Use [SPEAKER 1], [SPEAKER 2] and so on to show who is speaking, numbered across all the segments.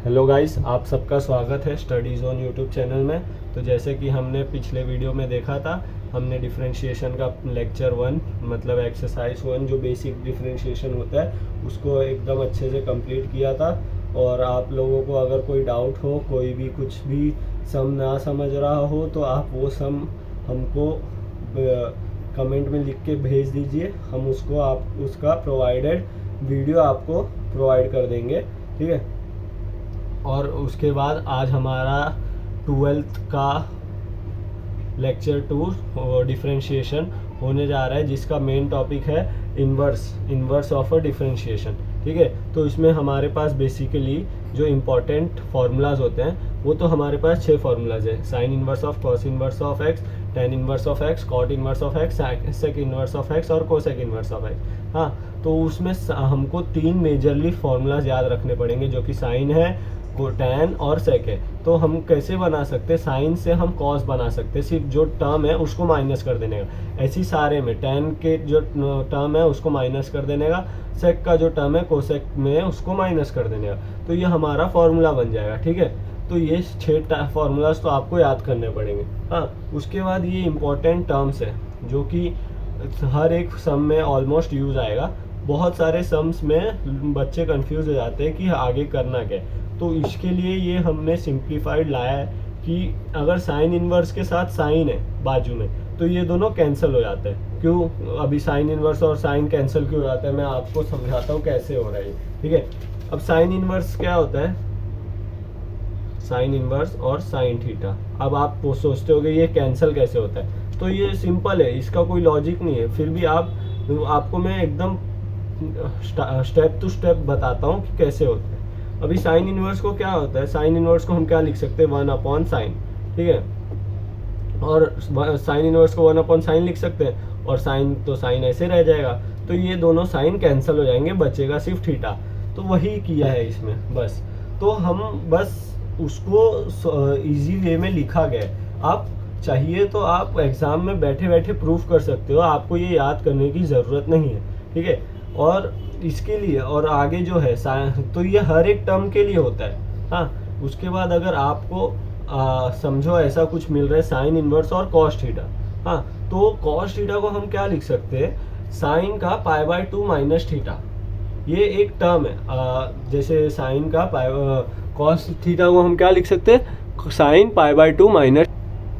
[SPEAKER 1] Hello guys, आप सबका स्वागत है स्टडीज़ ऑन यूट्यूब चैनल में। तो जैसे कि हमने पिछले वीडियो में देखा था, हमने डिफरेंशिएशन का लेक्चर 1 मतलब एक्सरसाइज 1 जो बेसिक डिफरेंशिएशन होता है उसको एकदम अच्छे से कंप्लीट किया था। और आप लोगों को अगर कोई डाउट हो, कोई भी कुछ भी सम ना समझ रहा हो, तो आप वो सम हमको कमेंट में लिख के भेज दीजिए। हम उसको उसका प्रोवाइडेड वीडियो आपको प्रोवाइड कर देंगे, ठीक है। और उसके बाद आज हमारा 12th का लेक्चर 2 डिफरेंशिएशन होने जा रहा है, जिसका मेन टॉपिक है इन्वर्स ऑफ अ डिफरेंशिएशन, ठीक है। तो इसमें हमारे पास बेसिकली जो इम्पोर्टेंट फार्मूलाज होते हैं वो तो हमारे पास 6 फार्मूलाज है। Sine inverse of, cos inverse of X, tan inverse of X, cot inverse of X, sec inverse of X और कोसेक इन्वर्स ऑफ एक्स। हाँ, तो उसमें हमको 3 मेजरली फार्मूलाज याद रखने पड़ेंगे, जो कि साइन है, टैन और सेक है। तो हम कैसे बना सकते हैं? साइन से हम कॉस बना सकते हैं, सिर्फ जो टर्म है उसको माइनस कर देने का। ऐसी सारे में टैन के जो टर्म है उसको माइनस कर देने का, सेक का जो टर्म है कोसेक में उसको माइनस कर देने का। तो ये हमारा फॉर्मूला बन जाएगा, ठीक है। तो ये 6 फार्मूलाज तो आपको याद करने पड़ेंगे। हाँ, उसके बाद ये इम्पोर्टेंट टर्म्स है जो कि हर एक सम में ऑलमोस्ट यूज आएगा। बहुत सारे सम्स में बच्चे कंफ्यूज हो जाते हैं कि आगे करना क्या है। तो इसके लिए ये हमने सिंप्लीफाइड लाया है कि अगर साइन इन्वर्स के साथ साइन है बाजू में तो ये दोनों कैंसिल हो जाते हैं। क्यों? अभी साइन इन्वर्स और साइन कैंसिल क्यों हो जाता है, मैं आपको समझाता हूँ कैसे हो रहा है, ठीक है। अब साइन इन्वर्स क्या होता है? साइन इन्वर्स और साइन थीटा। अब आप सोचते होगे ये कैंसिल कैसे होता है, तो ये सिंपल है, इसका कोई लॉजिक नहीं है। फिर भी आपको मैं एकदम स्टेप टू स्टेप बताता हूँ कि कैसे होता है। अभी साइन इनवर्स को क्या होता है? साइन इनवर्स को हम क्या लिख सकते हैं? 1/sin, ठीक है। और साइन इनवर्स को 1/sin लिख सकते हैं, और साइन तो साइन ऐसे रह जाएगा। तो ये दोनों साइन कैंसिल हो जाएंगे, बचेगा सिर्फ थीटा। तो वही किया है इसमें बस। तो हम बस उसको इजी वे में लिखा गया है। आप चाहिए तो आप एग्जाम में बैठे बैठे प्रूफ कर सकते हो, आपको ये याद करने की ज़रूरत नहीं है, ठीक है। और इसके लिए और आगे जो है तो ये हर एक टर्म के लिए होता है। हाँ, उसके बाद अगर आपको समझो ऐसा कुछ मिल रहा है साइन इनवर्स और कॉस थीटा। हाँ, तो कॉस थीटा को हम क्या लिख सकते हैं? साइन का π/2 माइनस थीटा। ये एक टर्म है। जैसे साइन का कॉस थीटा को हम क्या लिख सकते हैं? साइन π/2 माइनस,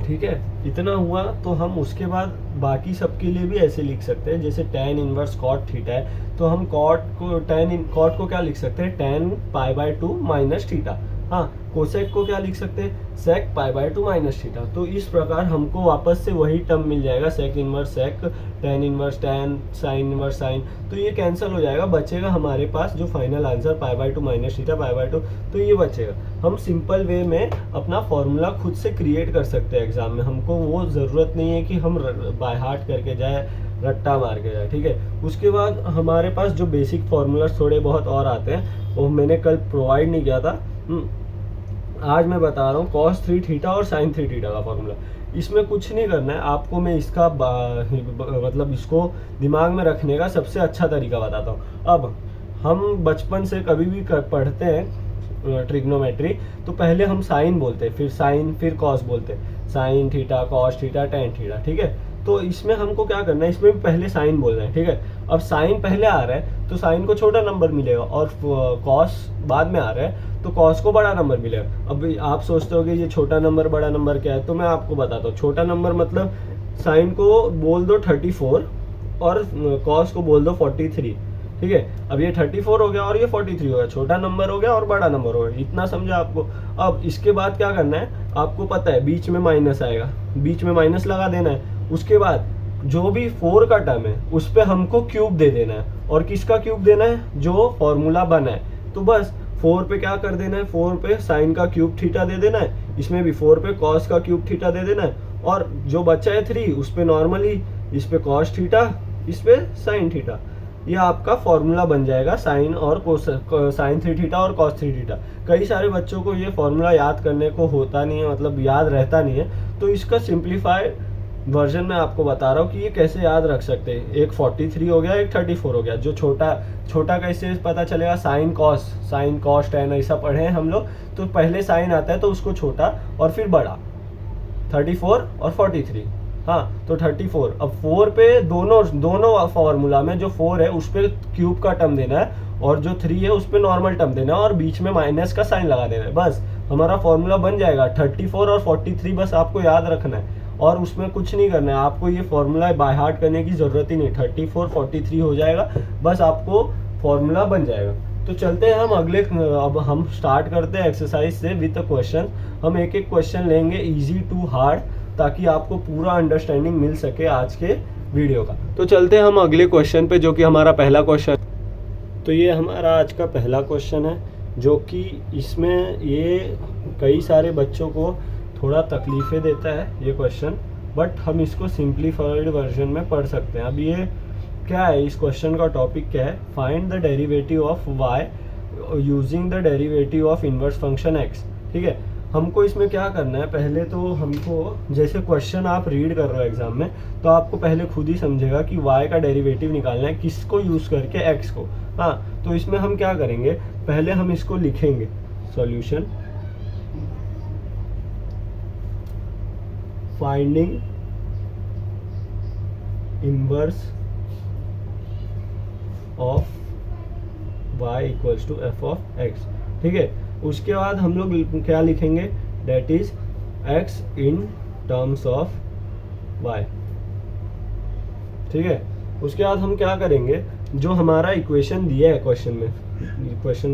[SPEAKER 1] ठीक है। इतना हुआ तो हम उसके बाद बाकी सब के लिए भी ऐसे लिख सकते हैं। जैसे tan इनवर्स कॉट थीटा है तो हम कॉट को क्या लिख सकते हैं? tan π/2 minus theta. हाँ, कोसेक को क्या लिख सकते हैं? Sec π/2 minus theta. तो इस प्रकार हमको वापस से वही टर्म मिल जाएगा, sec inverse sec, tan inverse tan, sine inverse sine. तो ये कैंसिल हो जाएगा, बचेगा हमारे पास जो फाइनल आंसर π/2 माइनस थीटा π/2। तो ये बचेगा। हम सिंपल वे में अपना फॉर्मूला खुद से क्रिएट कर सकते हैं एग्जाम में। हमको वो ज़रूरत नहीं है कि हम बाय हार्ट करके जाए, रट्टा मार के जाए, ठीक है। उसके बाद हमारे पास जो बेसिक फार्मूलाज थोड़े बहुत और आते हैं वो मैंने कल प्रोवाइड नहीं किया था। आज मैं बता रहा हूँ cos 3 थीटा और sin 3 थीटा का फॉर्मूला। इसमें कुछ नहीं करना है आपको, मैं इसका मतलब इसको दिमाग में रखने का सबसे अच्छा तरीका बताता हूँ। अब हम बचपन से कभी भी पढ़ते हैं ट्रिग्नोमेट्री, तो पहले हम साइन बोलते हैं, फिर साइन, फिर कॉस बोलते हैं। Sine theta, cos theta, tan theta, ठीक है। तो इसमें हमको क्या करना है? इसमें भी पहले साइन बोलना है, ठीक है। अब साइन पहले आ रहा है तो साइन को छोटा नंबर मिलेगा, और कॉस बाद में आ रहा है तो कॉस को बड़ा नंबर मिलेगा। अब आप सोचते हो कि ये छोटा नंबर बड़ा नंबर क्या है, तो मैं आपको बताता हूँ। छोटा नंबर मतलब साइन को बोल दो 34 और कॉस को बोल दो 43, ठीक है। अब ये 34 हो गया और ये 43 हो गया, छोटा नंबर हो गया और बड़ा नंबर हो गया। इतना समझा आपको? अब इसके बाद क्या करना है? आपको पता है बीच में माइनस आएगा, बीच में माइनस लगा देना है। उसके बाद जो भी 4 का टर्म है उस पर हमको क्यूब दे देना है। और किसका क्यूब देना है? जो फॉर्मूला बना है। तो बस 4 पे क्या कर देना है? 4 पे साइन का क्यूब थीटा दे देना है, इसमें भी 4 पे कॉस का क्यूब थीटा दे देना है, और जो बचा है 3 उस पे नॉर्मली, इस पे कॉस थीटा, इस पे साइन थीटा। ये आपका फॉर्मूला बन जाएगा साइन और साइन 3 थीटा और कॉस 3 थीटा। कई सारे बच्चों को ये फॉर्मूला याद करने को होता नहीं है, मतलब याद रहता नहीं है। तो इसका सिंप्लीफाई वर्जन में आपको बता रहा हूँ कि ये कैसे याद रख सकते हैं। एक 43 हो गया, एक 34 हो गया। जो छोटा कैसे पता चलेगा, साइन कॉस टेन ऐसा पढ़े हैं हम लोग। तो पहले साइन आता है तो उसको छोटा और फिर बड़ा, 34 और 43। हाँ, तो 34। अब 4 पे दोनों फॉर्मूला में जो 4 है उस पर क्यूब का टर्म देना है, और जो 3 है उस पर नॉर्मल टर्म देना है, और बीच में माइनस का साइन लगा देना है। बस हमारा फॉर्मूला बन जाएगा। 34 और 43 बस आपको याद रखना है, और उसमें कुछ नहीं करना है आपको। ये फॉर्मूला बाय हार्ट करने की ज़रूरत ही नहीं। 34 43 हो जाएगा, बस आपको फॉर्मूला बन जाएगा। तो चलते हैं हम अगले। अब हम स्टार्ट करते हैं एक्सरसाइज से विद अ क्वेश्चन। हम एक एक क्वेश्चन लेंगे, इजी टू हार्ड, ताकि आपको पूरा अंडरस्टैंडिंग मिल सके आज के वीडियो का। तो चलते हैं हम अगले क्वेश्चन पे, जो कि हमारा पहला क्वेश्चन। तो ये हमारा आज का पहला क्वेश्चन है, जो कि इसमें ये कई सारे बच्चों को थोड़ा तकलीफ़ें देता है ये क्वेश्चन, बट हम इसको सिंप्लीफाइड वर्जन में पढ़ सकते हैं। अब ये क्या है, इस क्वेश्चन का टॉपिक क्या है, find the derivative of Y using the derivative of inverse function X. ठीक है, हमको इसमें क्या करना है, पहले तो हमको, जैसे क्वेश्चन आप रीड कर रहे हो एग्जाम में, तो आपको पहले खुद ही समझेगा कि y का डेरिवेटिव निकालना है, किसको यूज़ करके, x को। हाँ, तो इसमें हम क्या करेंगे, पहले हम इसको लिखेंगे, solution finding inverse of y equals to f of x। ठीक है, उसके बाद हम लोग क्या लिखेंगे, that is x in terms of y। ठीक है, उसके बाद हम क्या करेंगे, जो हमारा इक्वेशन दिया है क्वेश्चन में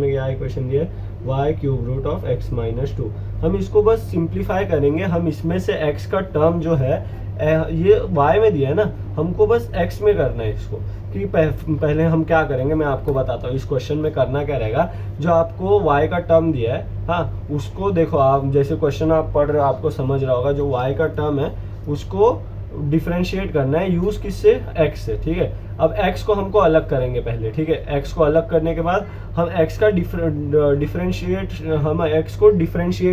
[SPEAKER 1] क्या इक्वेशन दिया है, y cube root of x minus 2। हम इसको बस सिंप्लीफाई करेंगे। हम इसमें से x का टर्म जो है, ये y में दिया है ना, हमको बस x में करना है इसको। कि पहले हम क्या करेंगे, मैं आपको बताता हूँ इस क्वेश्चन में करना क्या रहेगा। जो आपको y का टर्म दिया है, हाँ, उसको देखो आप, जैसे क्वेश्चन आप पढ़ रहे हो आपको समझ रहा होगा, जो y का टर्म है उसको डिफरेंशिएट करना है, यूज किससे, x से। ठीक है, अब x को हमको अलग करेंगे पहले। ठीक है, x को अलग करने के बाद हम x का डिफरेंशिएट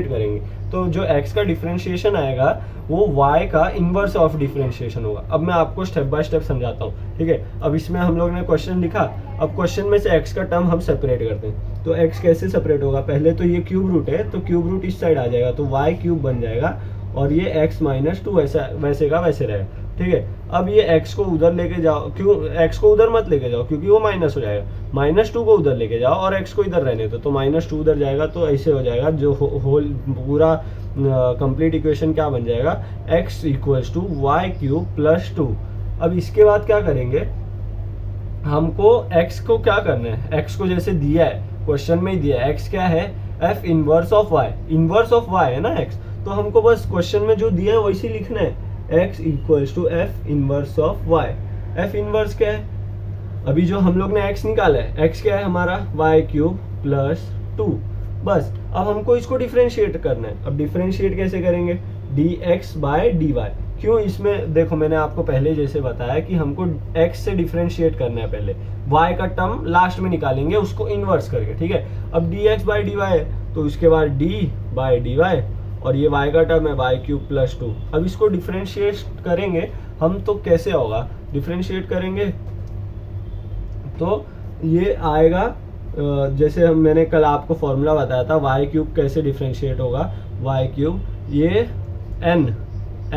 [SPEAKER 1] करेंगे। तो जो x का डिफरेंशिएशन आएगा वो y का इनवर्स ऑफ डिफरेंशिएशन होगा। अब मैं आपको स्टेप बाय स्टेप समझाता हूँ। ठीक है, अब इसमें हम लोग ने क्वेश्चन लिखा, अब क्वेश्चन में से x का टर्म हम सेपरेट करते हैं। तो x कैसे सेपरेट होगा, पहले तो ये क्यूब रूट है, तो क्यूब रूट इस साइड आ जाएगा, तो y क्यूब बन जाएगा, और ये x माइनस 2 वैसे का वैसे रहेगा। ठीक है, अब ये x को उधर लेके जाओ, क्यों x को उधर मत लेके जाओ, क्योंकि वो माइनस हो जाएगा। -2 को उधर लेके जाओ और x को इधर रहने दो, तो -2 उधर जाएगा, तो ऐसे हो जाएगा। जो होल पूरा कंप्लीट इक्वेशन क्या बन जाएगा, x equals to Y cube plus 2। अब इसके बाद क्या करेंगे, हमको x को क्या करना है, x को जैसे दिया है क्वेश्चन में ही दिया है, x क्या है, f inverse of y, inverse of y है ना x, तो हमको बस क्वेश्चन में जो दिया है वैसे लिखना है, x equals to f inverse of y। f inverse क्या है, अभी जो हम लोग ने x निकाला है, x क्या है हमारा, y क्यूब प्लस 2। बस अब हमको इसको डिफरेंशिएट करना है। अब डिफरेंशिएट कैसे करेंगे, dx बाय dy। क्यों, इसमें देखो मैंने आपको पहले जैसे बताया कि हमको x से डिफरेंशिएट करना है, पहले y का टर्म लास्ट में निकालेंगे उसको इन्वर्स करके। ठीक है, अब dx बाई dy है, तो उसके बाद d बाई dy, और ये y का टर्म है y क्यूब प्लस 2। अब इसको डिफरेंशिएट करेंगे हम, तो कैसे होगा, डिफरेंशिएट करेंगे तो ये आएगा, जैसे मैंने कल आपको फॉर्मूला बताया था, y क्यूब कैसे डिफरेंशिएट होगा, y क्यूब ये n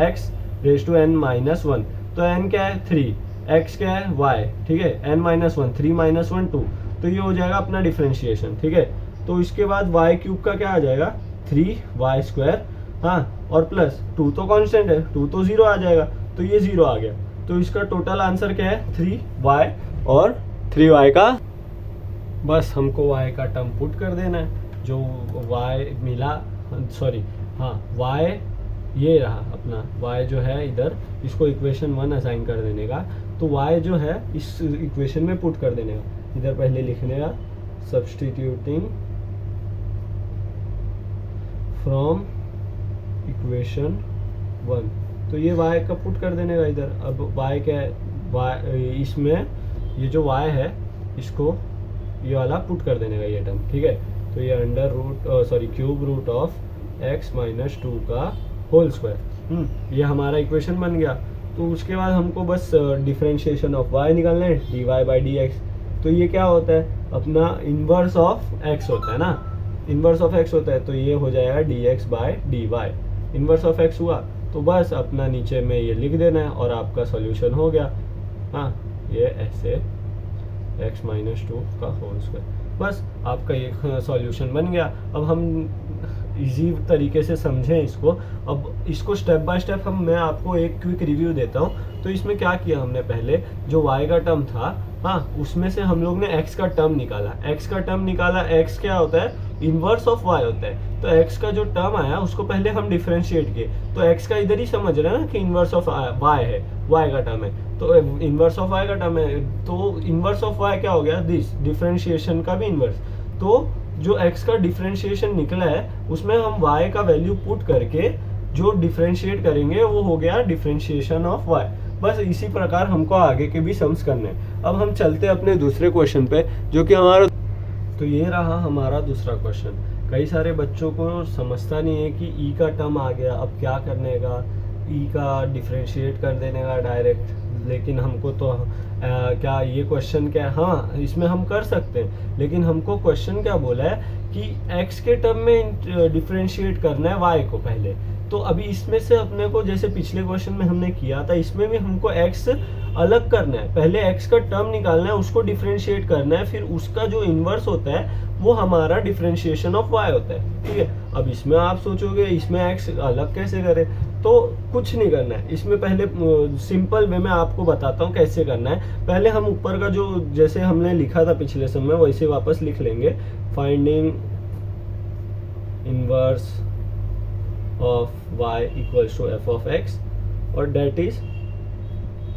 [SPEAKER 1] x raise to n minus 1, तो n क्या है 3, x क्या है y। ठीक है, n माइनस 1 3 माइनस 1 2, तो ये हो जाएगा अपना डिफरेंशिएशन। ठीक है, तो इसके बाद y क्यूब का क्या आ जाएगा, 3y स्क्वायर, हाँ, और प्लस 2 तो कांस्टेंट है, 2 तो 0 आ जाएगा, तो ये 0 आ गया। तो इसका टोटल आंसर क्या है, 3y और 3y का, बस हमको y का टर्म पुट कर देना है, जो y मिला, सॉरी हाँ, y ये रहा अपना, y जो है इधर, इसको इक्वेशन 1 असाइन कर देने का, तो y जो है इस इक्वेशन में पुट कर देने का, इधर पहले लिखने का, सब्स्टिट्यूटिंग फ्रॉम इक्वेशन 1, तो ये y का पुट कर देने का इधर। अब y क्या है, y इसमें ये जो y है इसको ये वाला पुट कर देने का, ये टर्म। ठीक है, तो ये under root cube root of x minus 2 का होल स्क्वायर, ये हमारा इक्वेशन बन गया। तो उसके बाद हमको बस डिफरेंशिएशन ऑफ y निकालना है, dy बाई डी एक्स। तो ये क्या होता है, अपना इन्वर्स ऑफ x होता है ना, इन्वर्स ऑफ x होता है, तो ये हो जाएगा dx by dy। Inverse of x हुआ तो बस अपना नीचे में ये लिख देना है और आपका सॉल्यूशन हो गया। हाँ, ये ऐसे x माइनस 2 का होल स्क्वायर, बस आपका ये सॉल्यूशन बन गया। अब हम इजी तरीके से समझें इसको, अब इसको स्टेप बाय स्टेप मैं आपको एक क्विक रिव्यू देता हूँ। तो इसमें क्या किया हमने, पहले जो y का टर्म था, हाँ, उसमें से हम लोग ने x का टर्म निकाला। x का टर्म निकाला, x क्या होता है, इन्वर्स ऑफ y होता है। तो x का जो टर्म आया उसको पहले हम डिफरेंशिएट किए, तो x का इधर ही समझ रहे हैं ना कि इन्वर्स ऑफ y है, y का टर्म है, तो इन्वर्स ऑफ y का टर्म है, तो इन्वर्स ऑफ y क्या हो गया, दिस डिफरेंशिएशन का भी इन्वर्स। तो जो x का डिफरेंशिएशन निकला है उसमें हम y का वैल्यू पुट करके जो डिफरेंशिएट करेंगे वो हो गया डिफरेंशिएशन ऑफ y। बस इसी प्रकार हमको आगे के भी सम्स करने हैं। अब हम चलते हैं अपने दूसरे क्वेश्चन पे, जो कि हमारा, तो ये रहा हमारा दूसरा क्वेश्चन। कई सारे बच्चों को समझता नहीं है कि ई का टर्म आ गया, अब क्या करने का, ई का डिफरेंशिएट कर देने का डायरेक्ट। लेकिन हमको तो क्या ये क्वेश्चन क्या है, हाँ इसमें हम कर सकते हैं, लेकिन हमको क्वेश्चन क्या बोला है कि x के टर्म में डिफरेंशिएट करना है y को पहले। तो अभी इसमें से अपने को, जैसे पिछले क्वेश्चन में हमने किया था, इसमें भी हमको x अलग करना है। पहले x का टर्म निकालना है, उसको डिफरेंशिएट करना है, फिर उसका जो इन्वर्स होता है वो हमारा डिफरेंशिएशन ऑफ y होता है। ठीक है, अब इसमें आप सोचोगे इसमें x अलग कैसे करें, तो कुछ नहीं करना है इसमें। पहले सिंपल वे में आपको बताता हूँ कैसे करना है। पहले हम ऊपर का जो जैसे हमने लिखा था पिछले समय वैसे वापस लिख लेंगे, finding inverse of y equals to f of x, और that is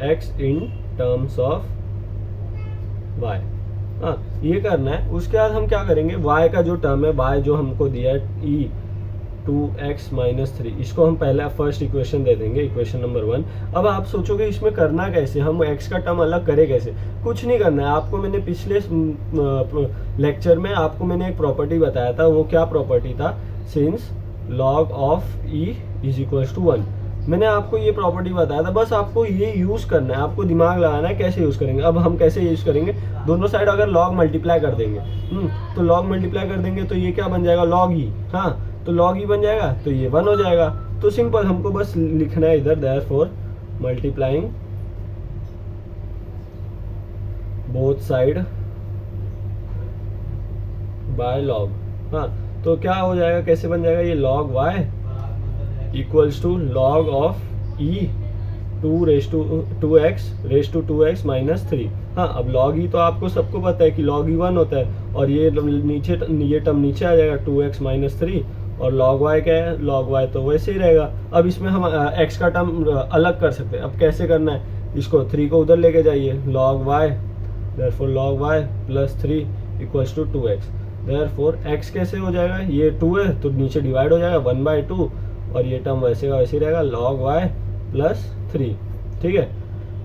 [SPEAKER 1] x in terms of y। हाँ, ये करना है। उसके बाद हम क्या करेंगे, y का जो टर्म है, y जो हमको दिया है e 2x माइनस 3, इसको हम पहला फर्स्ट इक्वेशन दे देंगे, इक्वेशन नंबर 1। अब आप सोचोगे इसमें करना कैसे, हम x का टर्म अलग करें कैसे। कुछ नहीं करना है आपको, मैंने पिछले लेक्चर में आपको मैंने एक प्रॉपर्टी बताया था। वो क्या प्रॉपर्टी था, since log of e is equals to 1। मैंने आपको ये प्रॉपर्टी बताया था, बस आपको ये यूज करना है, आपको दिमाग लगाना है कैसे यूज करेंगे। अब हम कैसे यूज करेंगे, दोनों साइड अगर log मल्टीप्लाई कर देंगे, तो log मल्टीप्लाई कर देंगे तो ये क्या बन जाएगा, log e। हाँ, तो log e बन जाएगा तो ये 1 हो जाएगा। तो सिंपल हमको बस लिखना है इधर, therefore multiplying both side by log। हाँ, तो क्या हो जाएगा, कैसे बन जाएगा, ये log y equals to log of e 2x raise to 2x minus 3। हाँ, अब log e तो आपको सबको पता है कि log e 1 होता है, और ये नीचे, ये टर्म नीचे आ जाएगा 2x माइनस 3, और log y क्या है, log y तो वैसे ही रहेगा। अब इसमें हम x का टर्म अलग कर सकते हैं। अब कैसे करना है, इसको 3 को उधर लेके जाइए, log y, therefore log y plus 3 equals to 2x। Therefore x कैसे हो जाएगा, ये 2 है तो नीचे डिवाइड हो जाएगा 1/2, और ये टर्म वैसे का वैसे रहेगा, log y प्लस 3। ठीक है,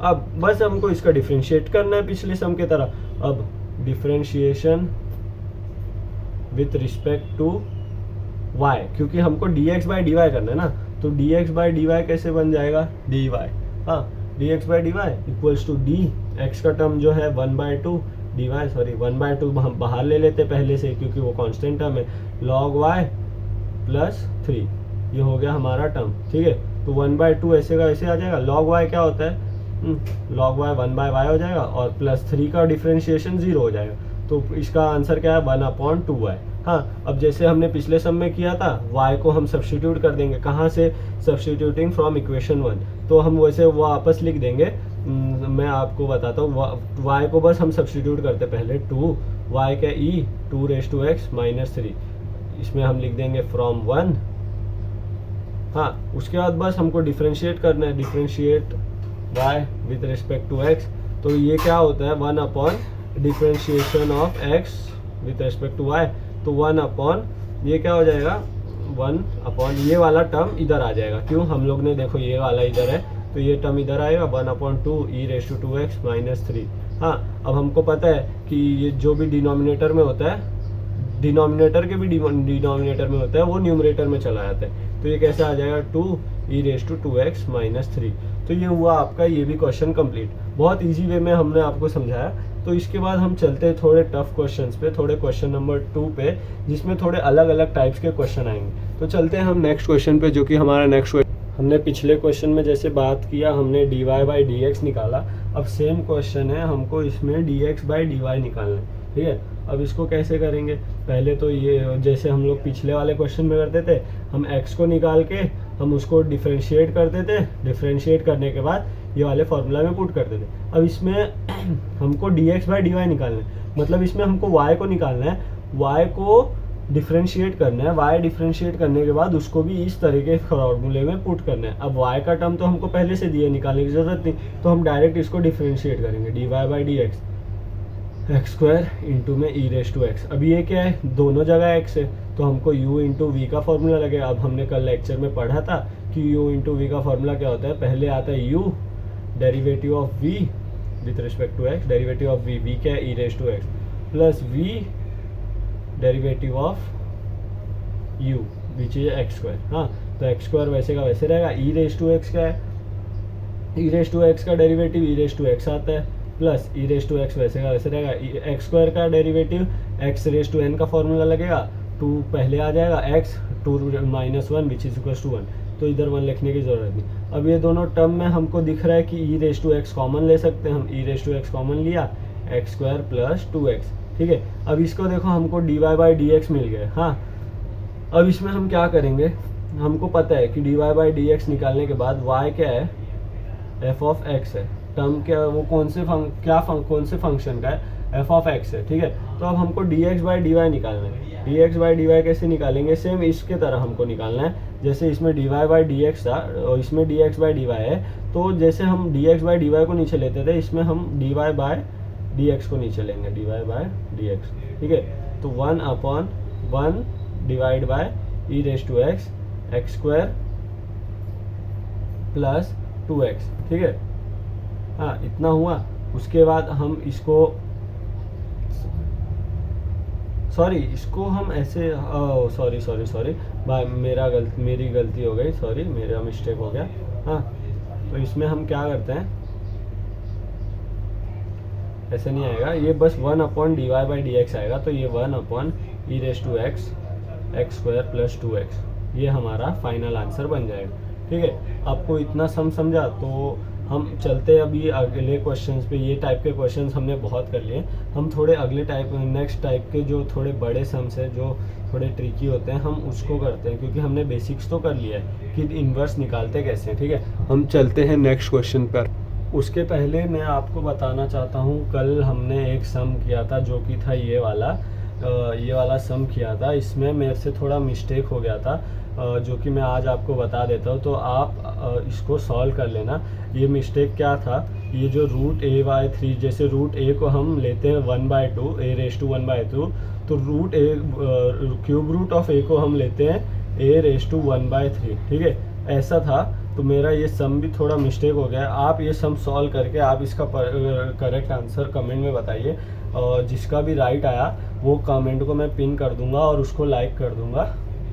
[SPEAKER 1] अब बस हमको इसका डिफरेंशिएट करना है पिछले सम के तरह। अब differentiation with respect to y, क्योंकि हमको dx बाई डी वाई करना है ना, तो dx बाई डी वाई कैसे बन जाएगा, dy। हाँ, dx by D Y equals to D, x का टर्म जो है 1/2 dy, सॉरी 1/2 हम बाहर ले लेते पहले से क्योंकि वो कांस्टेंट टर्म है, log y प्लस 3, ये हो गया हमारा टर्म। ठीक है, तो 1/2 ऐसे का ऐसे आ जाएगा। log y क्या होता है, log y 1/y हो जाएगा, और प्लस 3 का डिफरेंशिएशन 0 हो जाएगा। तो इसका आंसर क्या है, 1/2y। हाँ, अब जैसे हमने पिछले सम में किया था, y को हम सब्स्टिट्यूट कर देंगे, कहाँ से, सब्स्टिट्यूटिंग फ्रॉम इक्वेशन 1। तो हम वैसे वापस लिख देंगे, मैं आपको बताता हूँ। y को बस हम सब्स्टिट्यूट करते पहले, 2y का e 2 raise to x minus 3, इसमें हम लिख देंगे फ्रॉम 1। हाँ, उसके बाद बस हमको डिफरेंशिएट करना है, differentiate y with respect to x। तो ये क्या होता है, 1 upon differentiation of x with respect to y, तो 1 अपॉन ये क्या हो जाएगा, 1 अपॉन ये वाला टर्म इधर आ जाएगा। क्यों, हम लोग ने देखो ये वाला इधर है तो ये टर्म इधर आएगा, 1/2 e race to 2x minus 3। हाँ, अब हमको पता है कि ये जो भी डिनोमिनेटर में होता है डिनोमिनेटर के भी डिनोमिनेटर में होता है, वो न्यूमरेटर में चला जाता है। तो ये कैसे आ जाएगा 2e⁻²x-3। तो ये हुआ आपका ये भी क्वेश्चन कंप्लीट। बहुत इजी वे में हमने आपको समझाया। तो इसके बाद हम चलते हैं थोड़े टफ क्वेश्चंस पे, थोड़े क्वेश्चन नंबर 2 पे, जिसमें थोड़े अलग अलग टाइप्स के क्वेश्चन आएंगे। तो चलते हैं हम नेक्स्ट क्वेश्चन पे, जो कि हमारा नेक्स्ट हमने पिछले क्वेश्चन में जैसे बात किया, हमने dy/dx निकाला। अब सेम क्वेश्चन है, हमको इसमें dx/dy निकालना है, ठीक है। अब इसको कैसे करेंगे, पहले तो ये जैसे हम लोग पिछले वाले क्वेश्चन में करते थे, हम x को निकाल के हम उसको डिफरेंशिएट करते थे, डिफरेंशिएट करने के बाद ये वाले फॉर्मूला में पुट करते थे। अब इसमें हमको dx/dy निकालना है, मतलब इसमें हमको y को निकालना है, y को डिफरेंशिएट करना है, y डिफरेंशिएट करने के बाद उसको भी इस तरह के फॉर्मूले में पुट करना है। अब y का टर्म तो हमको पहले से दिया, निकालने की ज़रूरत नहीं, तो हम डायरेक्ट इसको डिफरेंशिएट करेंगे, dy/dx x² इंटू में e⁻x। अब ये क्या है, दोनों जगह x है, तो हमको u इंटू वी का फॉर्मूला लगेगा। अब हमने कल लेक्चर में पढ़ा था कि u इंटू वी का फॉर्मूला क्या होता है, पहले आता है u derivative of v with respect to x, derivative of v क्या है e⁻x, plus v derivative of u which is x²। हाँ, तो x² वैसे का वैसे रहेगा, e⁻x क्या है, e⁻x का डेरिवेटिव e⁻x आता है, प्लस e⁻x वैसे का वैसे रहेगा, x² का डेरिवेटिव x⁻n का फॉर्मूला लगेगा, 2 पहले आ जाएगा, x 2 - 1 which is equals to 1, तो इधर 1 लिखने की ज़रूरत नहीं। अब ये दोनों टर्म में हमको दिख रहा है कि e⁻x कॉमन ले सकते हैं, हम e⁻x कॉमन लिया, x² प्लस 2x, ठीक है। अब इसको देखो, हमको dy/dx मिल गया। हाँ, अब इसमें हम क्या करेंगे, हमको पता है कि dy/dx निकालने के बाद y क्या है, f(x) है, टर्म क्या है, वो कौन से फंक्शन का है, f(x) है, ठीक है। तो अब हमको dx/dy निकालना है। dx/dy कैसे निकालेंगे, सेम इसके तरह हमको निकालना है, जैसे इसमें dy/dx था और इसमें dx/dy है, तो जैसे हम dx/dy को नीचे लेते थे, इसमें हम dy/dx को नीचे लेंगे, dy/dx, ठीक है। तो 1/1 divide by e⁻x x² plus 2x, ठीक है। हाँ, इतना हुआ। उसके बाद हम इसको इसको हम ऐसे सॉरी मेरी गलती हो गई, सॉरी, मेरा मिस्टेक हो गया। हाँ, तो इसमें हम क्या करते हैं, ऐसे नहीं आएगा, ये बस 1/dy/dx आएगा, तो ये 1/e⁻x x² प्लस 2x, ये हमारा फाइनल आंसर बन जाएगा, ठीक है। आपको इतना समझा, तो हम चलते हैं अभी अगले क्वेश्चंस पे। ये टाइप के क्वेश्चंस हमने बहुत कर लिए, हम थोड़े अगले नेक्स्ट टाइप के जो थोड़े बड़े सम्स है, जो थोड़े ट्रिकी होते हैं, हम उसको करते हैं, क्योंकि हमने बेसिक्स तो कर लिया है कि इन्वर्स निकालते कैसे हैं, ठीक है। हम चलते हैं नेक्स्ट क्वेश्चन पर। उसके पहले मैं आपको बताना चाहता हूँ, कल हमने एक सम किया था, जो कि था ये वाला सम किया था। इसमें मेरे से थोड़ा मिस्टेक हो गया था, जो कि मैं आज आपको बता देता हूँ, तो आप इसको सॉल्व कर लेना। ये मिस्टेक क्या था, ये जो √a/3, जैसे √a को हम लेते हैं 1/2, a⁻1/2, तो क्यूब रूट ऑफ a को हम लेते हैं a⁻1/3, ठीक है, ऐसा था। तो मेरा ये सम भी थोड़ा मिस्टेक हो गया। आप ये सम सॉल्व करके आप इसका करेक्ट आंसर कमेंट में बताइए, और जिसका भी राइट आया वो कमेंट को मैं पिन कर दूंगा और उसको लाइक कर दूंगा,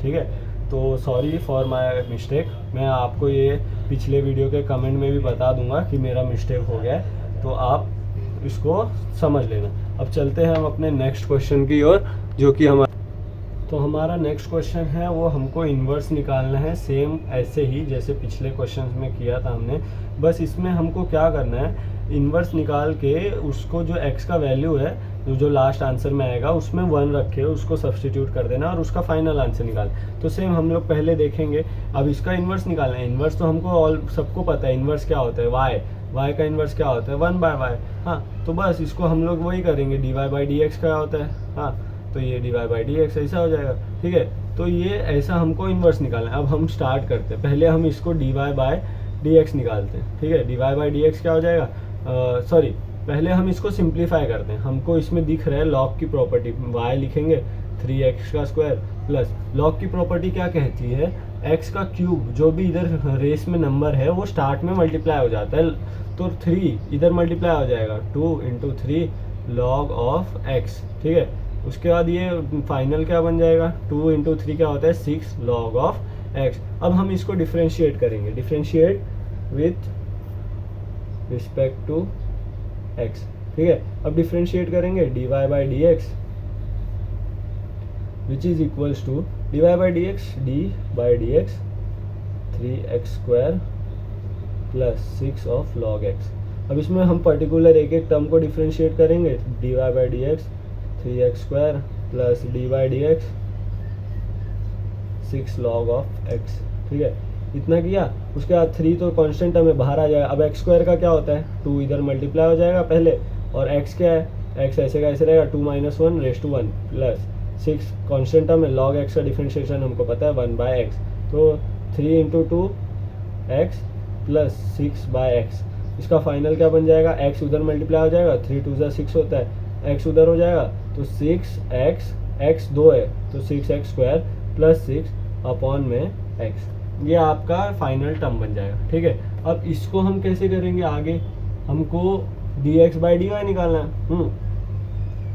[SPEAKER 1] ठीक है। तो सॉरी फॉर माय मिस्टेक, मैं आपको ये पिछले वीडियो के कमेंट में भी बता दूंगा कि मेरा मिस्टेक हो गया है, तो आप इसको समझ लेना। अब चलते हैं हम अपने नेक्स्ट क्वेश्चन की ओर, जो कि हमारा नेक्स्ट क्वेश्चन है, वो हमको इन्वर्स निकालना है, सेम ऐसे ही जैसे पिछले क्वेश्चन में किया था हमने। बस इसमें हमको क्या करना है, इन्वर्स निकाल के उसको जो x का वैल्यू है, जो लास्ट आंसर में आएगा, उसमें 1 रख के उसको सब्सटीट्यूट कर देना और उसका फाइनल आंसर निकाल। तो सेम हम लोग पहले देखेंगे। अब इसका इन्वर्स निकालना है। इन्वर्स तो हमको सबको पता है, इन्वर्स क्या होता है, y का इन्वर्स क्या होता है, 1/y। हाँ, तो बस इसको हम लोग वही करेंगे, dy/dx क्या होता है। हाँ, तो ये dy/dx ऐसा हो जाएगा, ठीक है। तो ये ऐसा हमको इन्वर्स निकालना है। अब हम स्टार्ट करते हैं, पहले हम इसको dy/dx निकालते हैं, ठीक है। dy/dx क्या हो जाएगा, पहले हम इसको सिंप्लीफाई करते हैं। हमको इसमें दिख रहा है लॉग की प्रॉपर्टी, y लिखेंगे 3x² प्लस लॉग की प्रॉपर्टी क्या कहती है, x का क्यूब जो भी इधर रेस में नंबर है वो स्टार्ट में मल्टीप्लाई हो जाता है, तो 3 इधर मल्टीप्लाई हो जाएगा, 2 × 3 log ऑफ x, ठीक है। उसके बाद ये फाइनल क्या बन जाएगा, 2 इंटू 3 क्या होता है 6 log ऑफ एक्स। अब हम इसको डिफ्रेंशिएट करेंगे, differentiate with respect to x, ठीक है। अब डिफ्रेंशिएट करेंगे dy by d x which is equals to dy by d x, d by d x 3x square plus 6 of log x। अब इसमें हम पर्टिकुलर एक एक टर्म को डिफ्रेंशिएट करेंगे, dy by d x 3x square plus D by d x 6 log of x, ठीक है। इतना किया, उसके बाद 3 तो कांस्टेंट टर्म में बाहर आ जाएगा। अब x स्क्वायर का क्या होता है, 2 इधर मल्टीप्लाई हो जाएगा पहले, और x क्या है, x ऐसे का ऐसे रहेगा 2 minus 1 raise to 1 plus 6 constant term में log x का डिफ्रेंशिएशन हमको पता है 1 बाय एक्स, तो 3 into 2 x plus 6 by x. इसका फाइनल क्या बन जाएगा, x उधर मल्टीप्लाई हो जाएगा, 3 2 6 होता है, x उधर हो जाएगा तो 6x, x 2 है तो 6x स्क्वायर प्लस 6 अपॉन में x, ये आपका फाइनल टर्म बन जाएगा, ठीक है। अब इसको हम कैसे करेंगे आगे, हमको dx बाई डी वाई निकालना है।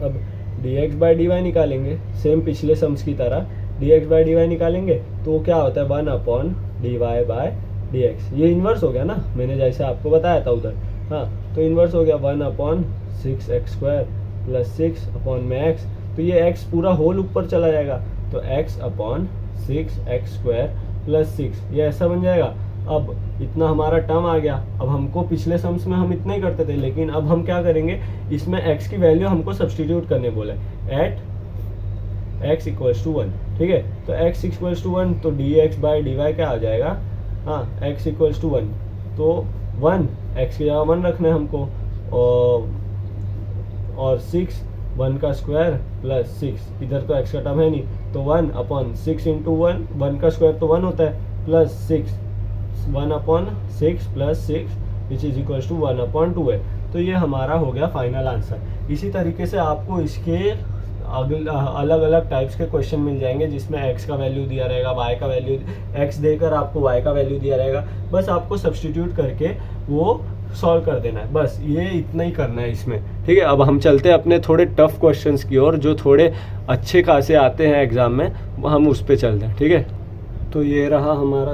[SPEAKER 1] अब dx बाई डी वाई निकालेंगे सेम पिछले सम्स की तरह, dx बाई डी वाई निकालेंगे तो क्या होता है 1 upon d y by d x. ये इन्वर्स हो गया ना, मैंने जैसे आपको बताया था उधर, हाँ तो इन्वर्स हो गया 1 upon 6x square plus 6 upon में x, तो ये x पूरा होल ऊपर चला जाएगा, तो x upon 6x square plus 6 ये ऐसा बन जाएगा। अब इतना हमारा टर्म आ गया। अब हमको पिछले सम्स में हम इतना ही करते थे, लेकिन अब हम क्या करेंगे, इसमें x की वैल्यू हमको सब्सटीट्यूट करने बोले, एट x इक्वल्स टू 1, ठीक है। तो x इक्वल्स टू 1 तो dx बाई डी वाई क्या आ जाएगा, हाँ x इक्वल्स टू 1 तो 1 x की जगह 1 रखना है हमको, और 6 1 का स्क्वायर प्लस 6, इधर तो x का टर्म है नहीं, तो 1 अपॉन 6 इंटू 1, 1 का स्क्वायर तो 1 होता है, plus 6 1 upon 6 plus 6 which is equals to 1 upon 2 है। तो ये हमारा हो गया फाइनल आंसर। इसी तरीके से आपको इसके अलग अलग टाइप्स के क्वेश्चन मिल जाएंगे जिसमें x का वैल्यू दिया रहेगा, y का वैल्यू, x देकर आपको y का वैल्यू दिया रहेगा, बस आपको सब्स्टिट्यूट करके वो सॉल्व कर देना है, बस ये इतना ही करना है इसमें, ठीक है। अब हम चलते हैं अपने थोड़े टफ क्वेश्चंस की ओर जो थोड़े अच्छे खासे आते हैं एग्जाम में, हम उस पर चलते हैं, ठीक है। तो ये रहा हमारा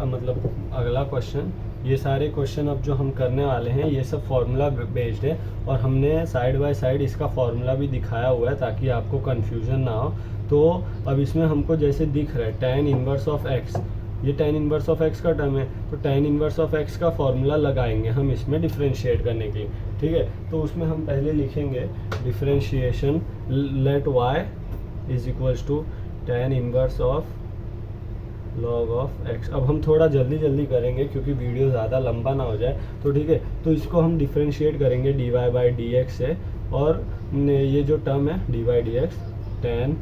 [SPEAKER 1] मतलब अगला क्वेश्चन। ये सारे क्वेश्चन अब जो हम करने वाले हैं ये सब फार्मूला बेस्ड है, और हमने साइड बाय साइड इसका फार्मूला भी दिखाया हुआ है ताकि आपको कन्फ्यूजन ना हो। तो अब इसमें हमको जैसे दिख रहा है tan इनवर्स ऑफ x, ये tan इनवर्स ऑफ x का टर्म है, तो tan इनवर्स ऑफ x का फार्मूला लगाएंगे हम इसमें डिफ्रेंशिएट करने के लिए, ठीक है। तो उसमें हम पहले लिखेंगे differentiation let y is equals to tan inverse of log of x। अब हम थोड़ा जल्दी जल्दी करेंगे क्योंकि वीडियो ज़्यादा लंबा ना हो जाए, तो ठीक है। तो इसको हम डिफ्रेंशिएट करेंगे dy बाई डी एक्स से, और ये जो टर्म है dy by d x tan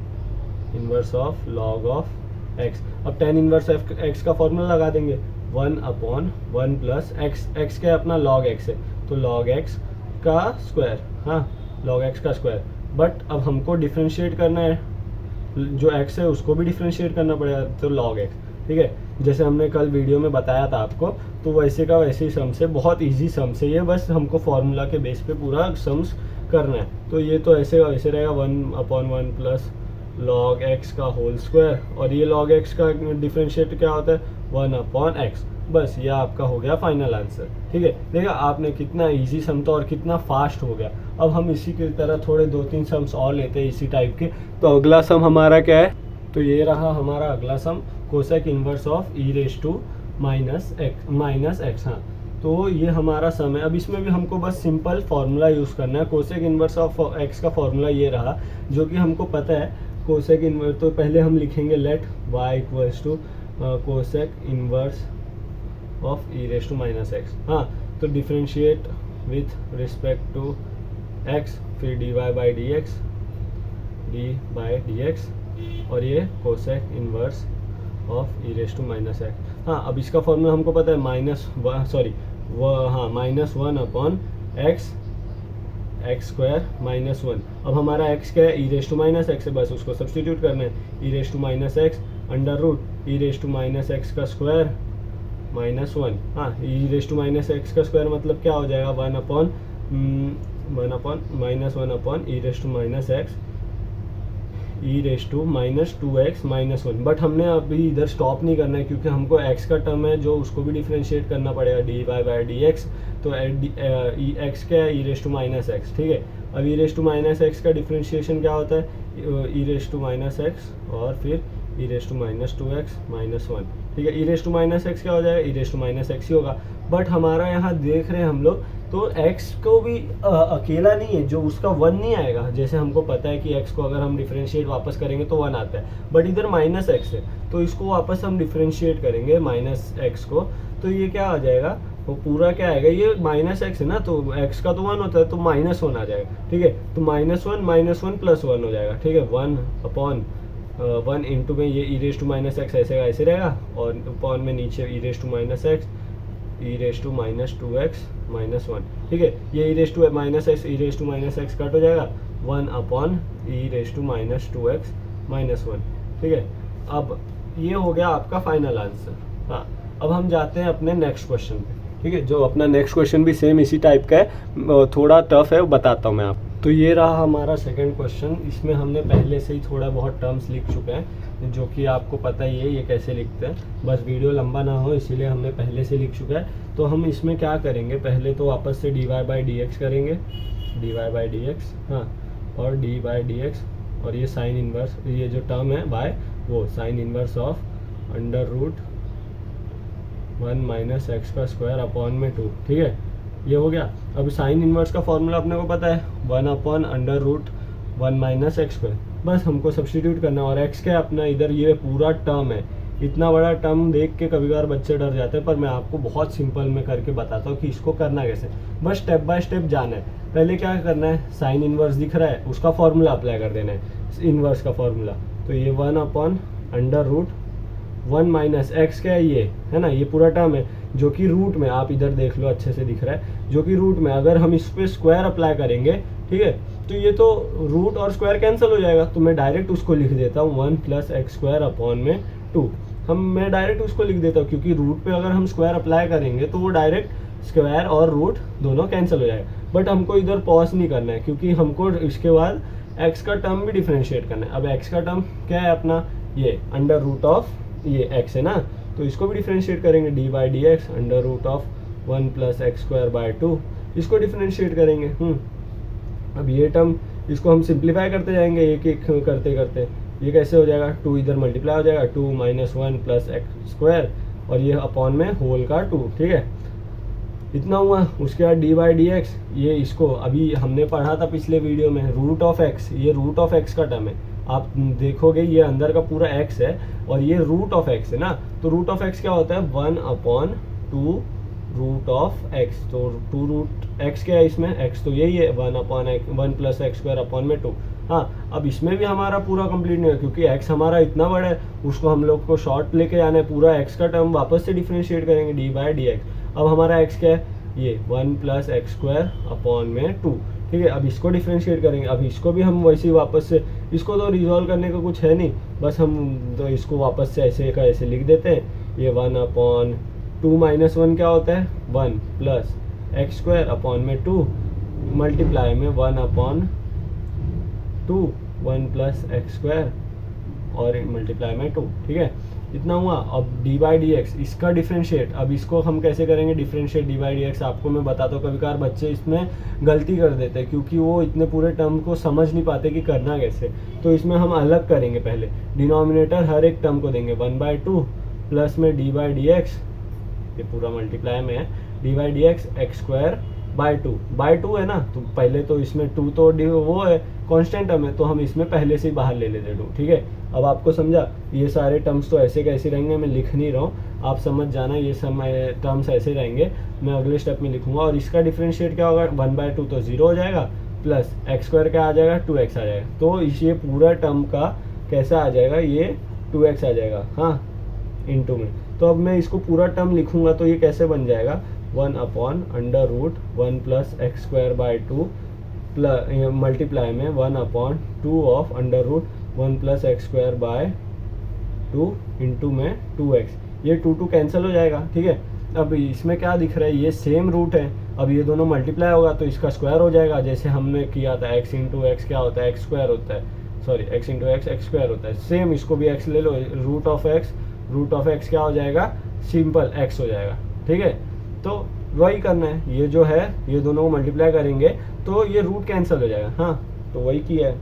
[SPEAKER 1] inverse of log of x। अब tan इनवर्स x का फॉर्मूला लगा देंगे 1 अपॉन 1 प्लस x क्या अपना log x है, तो log x का स्क्वायर, हाँ log x का स्क्वायर। बट अब हमको डिफ्रेंशिएट करना है, जो x है उसको भी डिफ्रेंशिएट करना पड़ेगा, तो log x, ठीक है। जैसे हमने कल वीडियो में बताया था आपको, तो वैसे का वैसे ही सम्स है, बहुत इजी सम्स है ये, बस हमको फार्मूला के बेस पे पूरा सम्स करना है। तो ये तो ऐसे का वैसे रहेगा 1 अपॉन 1 प्लस log x का होल स्क्वायर, और ये log x का डिफ्रेंशिएट क्या होता है 1 अपॉन x। बस ये आपका हो गया फाइनल आंसर, ठीक है। देखा आपने कितना इजी सम था और कितना फास्ट हो गया। अब हम इसी की तरह थोड़े 2-3 सम्स और लेते हैं इसी टाइप के। तो अगला सम हमारा क्या है, तो ये रहा हमारा अगला sum, cosec inverse of e raise to minus x, हाँ। तो ये हमारा सम है। अब इसमें भी हमको बस सिंपल फार्मूला यूज़ करना है। कोसेक इनवर्स ऑफ एक्स का फार्मूला ये रहा, जो कि हमको पता है कोसेक इनवर्स। तो पहले हम लिखेंगे let y equals to cosec inverse of e raise to minus x, हाँ। तो differentiate with respect to x, फिर dy by d x, d by d x, और ये cosec inverse of e raise to minus x, हाँ। अब इसका formula हमको पता है minus 1 upon x square minus 1। अब हमारा x क्या है, e raise to minus x है, बस उसको सब्सटीट्यूट करना है, e raise to minus x under root e raise to minus x का स्क्वायर माइनस 1, हाँ। E raise to minus x का स्क्वायर मतलब क्या हो जाएगा 1 upon minus 1 upon e raise to minus x e raise to minus 2x minus 1। But हमने अभी इधर स्टॉप नहीं करना है क्योंकि हमको x का टर्म है जो उसको भी डिफ्रेंशिएट करना पड़ेगा d y by d x. तो ई एक्स क्या है, e raise to minus x, ठीक है। अब e raise to minus x का डिफ्रेंशिएशन क्या होता है, e raise to minus x और फिर e raise to minus 2x minus 1, ठीक है। E raise to minus x क्या हो जाएगा, e raise to minus x ही होगा। बट हमारा यहाँ देख रहे हैं हम लोग तो x को भी अकेला नहीं है, जो उसका 1 नहीं आएगा। जैसे हमको पता है कि x को अगर हम डिफरेंशिएट वापस करेंगे तो 1 आता है, बट इधर माइनस एक्स है तो इसको वापस हम डिफरेंशिएट करेंगे माइनस एक्स को, तो ये क्या आ जाएगा, वो पूरा क्या आएगा, ये माइनस एक्स है ना, तो x का तो 1 होता है तो माइनस 1 आ जाएगा, ठीक है। तो माइनस वन प्लस 1 हो जाएगा, ठीक है। 1 अपॉन 1 इंटू में ये e raise to minus x ऐसे का ऐसे रहेगा और अपॉन में नीचे e raise to minus x e raise to minus 2x minus 1, ठीक है। ये e raise to minus x e raise to minus x cut हो जाएगा, 1 upon e raise to minus 2x minus 1, ठीक है। अब ये हो गया आपका फाइनल आंसर। हाँ, अब हम जाते हैं अपने नेक्स्ट क्वेश्चन पे, ठीक है। जो अपना नेक्स्ट क्वेश्चन भी सेम इसी टाइप का है, थोड़ा टफ है, वो बताता हूँ मैं आपको। तो ये रहा हमारा सेकंड क्वेश्चन। इसमें हमने पहले से ही थोड़ा बहुत टर्म्स लिख चुके हैं जो कि आपको पता ही है ये कैसे लिखते हैं, बस वीडियो लंबा ना हो इसीलिए हमने पहले से लिख चुका है। तो हम इसमें क्या करेंगे, पहले तो वापस से d y by d x करेंगे, d y by d x, हाँ, और डी बाई डी एक्स, और ये साइन इन्वर्स, ये जो टर्म है बाय वो sine inverse of under root 1 minus x का स्क्वायर अपॉन में 2, ठीक है। ये हो गया। अब साइन इन्वर्स का फॉर्मूला अपने को पता है 1 upon under root 1 minus x square, बस हमको सब्स्टिट्यूट करना है। और एक्स क्या अपना इधर ये पूरा टर्म है। इतना बड़ा टर्म देख के कभी कभार बच्चे डर जाते हैं, पर मैं आपको बहुत सिंपल में करके बताता हूँ कि इसको करना कैसे। बस स्टेप बाय स्टेप जाना है। पहले क्या करना है, साइन इन्वर्स दिख रहा है उसका फॉर्मूला अप्लाई कर देना है, इन्वर्स का फॉर्मूला। तो ये 1 upon under root 1 minus x क्या है, ये है ना, ये पूरा टर्म है जो कि रूट में, आप इधर देख लो अच्छे से दिख रहा है, जो कि रूट में अगर हम इस पे स्क्वायर अप्लाई करेंगे, ठीक है, तो ये तो रूट और स्क्वायर कैंसिल हो जाएगा। तो मैं डायरेक्ट उसको लिख देता हूँ 1 प्लस एक्स स्क्वायर अपॉन में 2। मैं डायरेक्ट उसको लिख देता हूँ क्योंकि रूट पे अगर हम स्क्वायर अप्लाई करेंगे तो वो डायरेक्ट स्क्वायर और रूट दोनों कैंसिल हो जाएगा। बट हमको इधर पॉज नहीं करना है क्योंकि हमको इसके बाद एक्स का टर्म भी डिफ्रेंशिएट करना है। अब एक्स का टर्म क्या है अपना, ये अंडर रूट ऑफ ये एक्स है ना, तो इसको भी डिफ्रेंशिएट करेंगे, d by d x under root of 1 plus x square by 2, इसको डिफ्रेंशिएट करेंगे। अब ये टर्म इसको हम सिंप्लीफाई करते जाएंगे एक एक करते करते। ये कैसे हो जाएगा, 2 इधर मल्टीप्लाई हो जाएगा, 2 माइनस 1 प्लस एक्स स्क्वायर और ये अपॉन में होल का 2, ठीक है। इतना हुआ। उसके बाद डी बाई डी एक्स, ये इसको अभी हमने पढ़ा था पिछले वीडियो में, रूट ऑफ एक्स, ये रूट ऑफ एक्स का टर्म है। आप देखोगे ये अंदर का पूरा एक्स है और ये रूट ऑफ एक्स है ना, तो रूट ऑफ एक्स क्या होता है 1 अपॉन 2 रूट ऑफ एक्स। तो 2 रूट एक्स क्या है इसमें, एक्स तो यही है 1 upon 1 plus x square upon में 2। हाँ, अब इसमें भी हमारा पूरा कंप्लीट नहीं है क्योंकि एक्स हमारा इतना बड़ा है, उसको हम लोग को शॉर्ट लेके जाना है। पूरा एक्स का टर्म वापस से डिफ्रेंशिएट करेंगे डी बाई डी एक्स। अब हमारा एक्स क्या है, ये 1 प्लस एक्स स्क्वायर अपॉन में 2, ठीक है। अब इसको डिफ्रेंशिएट करेंगे। अब इसको भी हम वैसे ही वापस से, इसको तो रिजॉल्व करने का कुछ है नहीं, बस हम तो इसको वापस से ऐसे का ऐसे लिख देते हैं। ये 1 अपॉन 2 माइनस 1 क्या होता है 1 प्लस एक्स स्क्वायर अपॉन में 2 मल्टीप्लाई में 1 अपॉन 2 1 प्लस एक्स स्क्वायर और मल्टीप्लाई में 2, ठीक है। इतना हुआ। अब डी बाई डी एक्स, इसका डिफ्रेंशिएट, अब इसको हम कैसे करेंगे differentiate D by d x, आपको मैं बताता हूँ। कभी कभार बच्चे इसमें गलती कर देते हैं क्योंकि वो इतने पूरे टर्म को समझ नहीं पाते कि करना कैसे। तो इसमें हम अलग करेंगे, पहले डिनोमिनेटर हर एक टर्म को देंगे 1/2 प्लस में डी बाई डी एक्स, ये पूरा मल्टीप्लाई में है, D by d x x square by 2 है ना, तो पहले तो इसमें 2 तो वो है कांस्टेंट टर्म है, तो हम इसमें पहले से ही बाहर ले लेते 2, ठीक है। अब आपको समझा, ये सारे टर्म्स तो ऐसे कैसे रहेंगे, मैं लिख नहीं रहा हूँ, आप समझ जाना, ये सब टर्म्स ऐसे रहेंगे, मैं अगले स्टेप में लिखूंगा। और इसका डिफरेंशिएट क्या होगा 1/2 तो 0 हो जाएगा, प्लस एक्स स्क्वायर क्या आ जाएगा 2x आ जाएगा। तो ये पूरा टर्म का कैसा आ जाएगा, ये 2x आ जाएगा, हाँ, इनटू में। तो अब मैं इसको पूरा टर्म लिखूंगा तो ये कैसे बन जाएगा 1 upon under root 1 plus x square by 2 plus multiply में 1 upon 2 of under root 1 plus x square by 2 into में 2x। ये 2 कैंसिल हो जाएगा, ठीक है। अब इसमें क्या दिख रहा है, ये सेम रूट है, अब ये दोनों मल्टीप्लाई होगा तो इसका स्क्वायर हो जाएगा, जैसे हमने किया था x इंटू एक्स क्या होता है एक्स स्क्वायर होता है, sorry x into x x square होता है। सेम इसको भी x ले लो, रूट ऑफ एक्स क्या हो जाएगा, सिंपल x हो जाएगा। ठीक है, तो वही करना है, ये जो है ये दोनों को मल्टीप्लाई करेंगे तो ये रूट कैंसिल हो जाएगा। हाँ, तो वही किया है,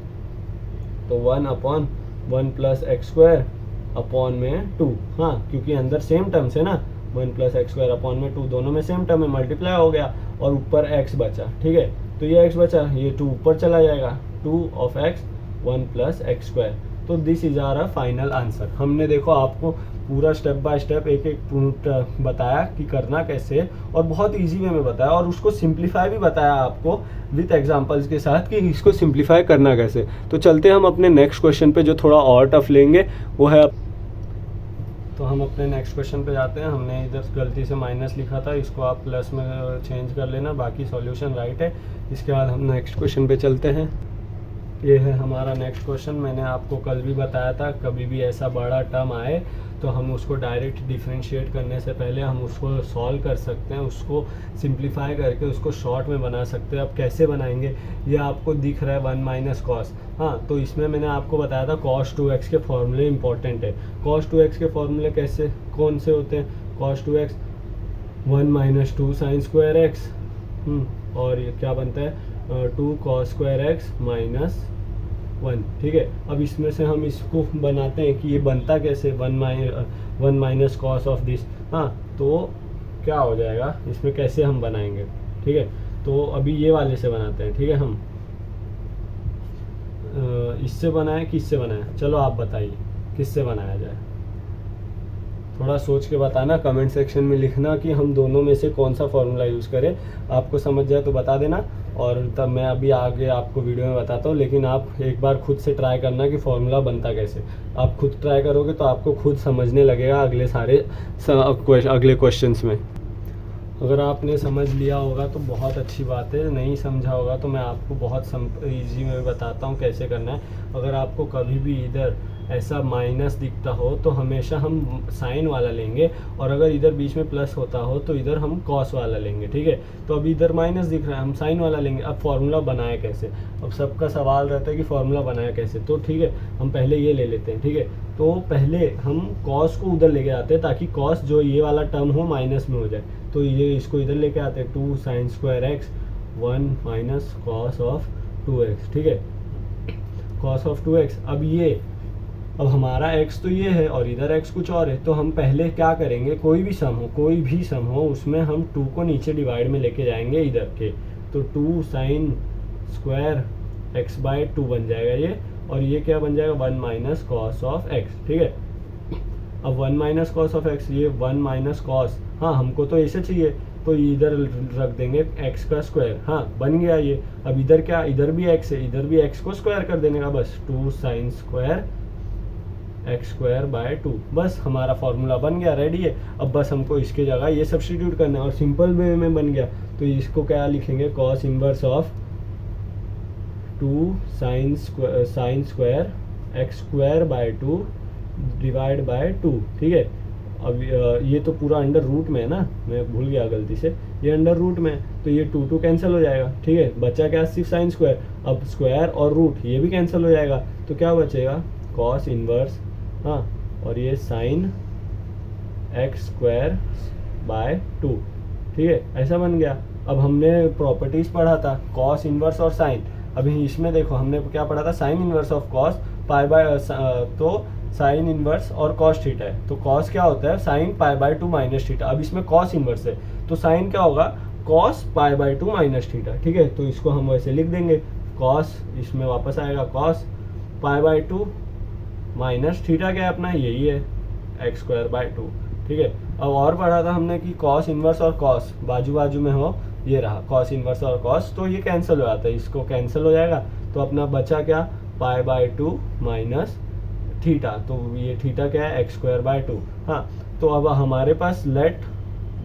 [SPEAKER 1] तो 1/1 प्लस एक्स स्क्वायर अपॉन में 2। हाँ, क्योंकि अंदर सेम टर्म्स है ना, 1 प्लस एक्स स्क्वायर अपॉन में 2, दोनों में सेम टर्म है, मल्टीप्लाई हो गया और ऊपर x बचा। ठीक है, तो ये x बचा, ये 2 ऊपर चला जाएगा, 2 of x 1 plus x square. तो this is our final answer. हमने देखो आपको पूरा स्टेप बाय स्टेप एक एक पॉइंट बताया कि करना कैसे, और बहुत इजी वे में बताया, और उसको सिंप्लीफाई भी बताया आपको विथ एग्जांपल्स के साथ कि इसको सिंप्लीफाई करना कैसे। तो चलते हम अपने नेक्स्ट क्वेश्चन पे जो थोड़ा और टफ लेंगे, वो है, तो हम अपने नेक्स्ट क्वेश्चन पे जाते हैं। हमने इधर गलती से माइनस लिखा था, इसको आप प्लस में चेंज कर लेना, बाकी सॉल्यूशन राइट है। इसके बाद हम नेक्स्ट क्वेश्चन पे चलते हैं। ये है हमारा नेक्स्ट क्वेश्चन। मैंने आपको कल भी बताया था, कभी भी ऐसा बड़ा टर्म आए तो हम उसको डायरेक्ट डिफरेंशिएट करने से पहले हम उसको सॉल्व कर सकते हैं, उसको सिंप्लीफाई करके उसको शॉर्ट में बना सकते हैं। अब कैसे बनाएंगे, ये आपको दिख रहा है 1 माइनस कॉस। हाँ, तो इसमें मैंने आपको बताया था cos 2x के फॉर्मूले इंपॉर्टेंट है। cos 2x के फॉर्मूले कैसे कौन से होते हैं, cos 2x 1 minus 2 sine square x, और ये क्या बनता है 2 cos स्क्वायर एक्स माइनस 1। ठीक है, अब इसमें से हम इसको बनाते हैं कि ये बनता कैसे, 1 माइनस कॉस ऑफ दिस। हाँ, तो क्या हो जाएगा, इसमें कैसे हम बनाएंगे। ठीक है, तो अभी ये वाले से बनाते हैं। ठीक है, हम इससे बनाए कि इससे बनाए, चलो आप बताइए किससे बनाया जाए। थोड़ा सोच के बताना, कमेंट सेक्शन में लिखना कि हम दोनों में से कौन सा फॉर्मूला यूज़ करें। आपको समझ जाए तो बता देना, और तब मैं अभी आगे आपको वीडियो में बताता हूँ। लेकिन आप एक बार खुद से ट्राई करना कि फॉर्मूला बनता कैसे। आप खुद ट्राई करोगे तो आपको खुद समझने लगेगा अगले क्वेश्चंस में। अगर आपने समझ लिया होगा तो बहुत अच्छी बात है, नहीं समझा होगा तो मैं आपको बहुत ईजी में बताता हूँ कैसे करना है। अगर आपको कभी भी इधर ऐसा माइनस दिखता हो तो हमेशा हम साइन वाला लेंगे, और अगर इधर बीच में प्लस होता हो तो इधर हम कॉस वाला लेंगे। ठीक है, तो अभी इधर माइनस दिख रहा है, हम साइन वाला लेंगे। अब फॉर्मूला बनाए कैसे, अब सबका सवाल रहता है कि फॉर्मूला बनाया कैसे। तो ठीक है, हम पहले ये ले लेते हैं। ठीक है, तो पहले हम कॉस को उधर लेके आते हैं ताकि कॉस जो ये वाला टर्म हो माइनस में हो जाए। तो ये इसको इधर लेके आते हैं, 2 sine square x 1 minus cos of 2x। ठीक है, कॉस ऑफ 2x। अब हमारा x तो ये है और इधर x कुछ और है, तो हम पहले क्या करेंगे, कोई भी सम हो उसमें हम 2 को नीचे डिवाइड में लेके जाएंगे इधर के, तो 2 साइन स्क्वायर x बाय 2 बन जाएगा ये, और ये क्या बन जाएगा 1 माइनस कॉस ऑफ x। ठीक है, अब 1 माइनस कॉस ऑफ x, ये 1 माइनस कॉस, हाँ हमको तो ऐसे चाहिए तो इधर रख देंगे x का स्क्वायर। हाँ, बन गया ये। अब इधर क्या, इधर भी x है, इधर भी x को स्क्वायर कर देने का, बस 2 sine square x square by 2, बस हमारा फॉर्मूला बन गया, रेडी है। अब बस हमको इसके जगह ये सब्स्टिट्यूट करना है, और सिंपल वे में बन गया। तो इसको क्या लिखेंगे, cos inverse of 2 sine square x square by 2 divide by 2। ठीक है, अब ये तो पूरा अंडर रूट में है ना, मैं भूल गया गलती से, ये अंडर रूट में है तो ये 2 कैंसिल हो जाएगा। ठीक है, बचा क्या, सिर्फ साइन स्क्वायर। अब स्क्वायर और रूट ये भी कैंसिल हो जाएगा, तो क्या बचेगा, कॉस इनवर्स, हाँ, और ये साइन एक्स स्क्वायर बाय 2। ठीक है, ऐसा बन गया। अब हमने प्रॉपर्टीज पढ़ा था कॉस इनवर्स और साइन। अभी इसमें देखो हमने क्या पढ़ा था, sine inverse of cos pi by, तो साइन इनवर्स और कॉस थीटा है, तो कॉस क्या होता है, sine pi by 2 minus theta. अब इसमें कॉस इनवर्स है तो साइन क्या होगा, cos pi by 2 minus theta. ठीक है, तो इसको हम वैसे लिख देंगे, कॉस इसमें वापस आएगा cos pi by 2 minus theta क्या है अपना, यही है एक्स स्क्वायर बाय 2। ठीक है, अब और पढ़ा था हमने कि कॉस इनवर्स और कॉस बाजू बाजू में हो, ये रहा कॉस इनवर्स और कॉस, तो ये कैंसिल हो जाता है, इसको कैंसिल हो जाएगा। तो अपना बचा क्या, पाई बाय 2 माइनस थीटा, तो ये थीटा क्या है, एक्स स्क्वायर बाय 2। हाँ, तो अब हमारे पास लेट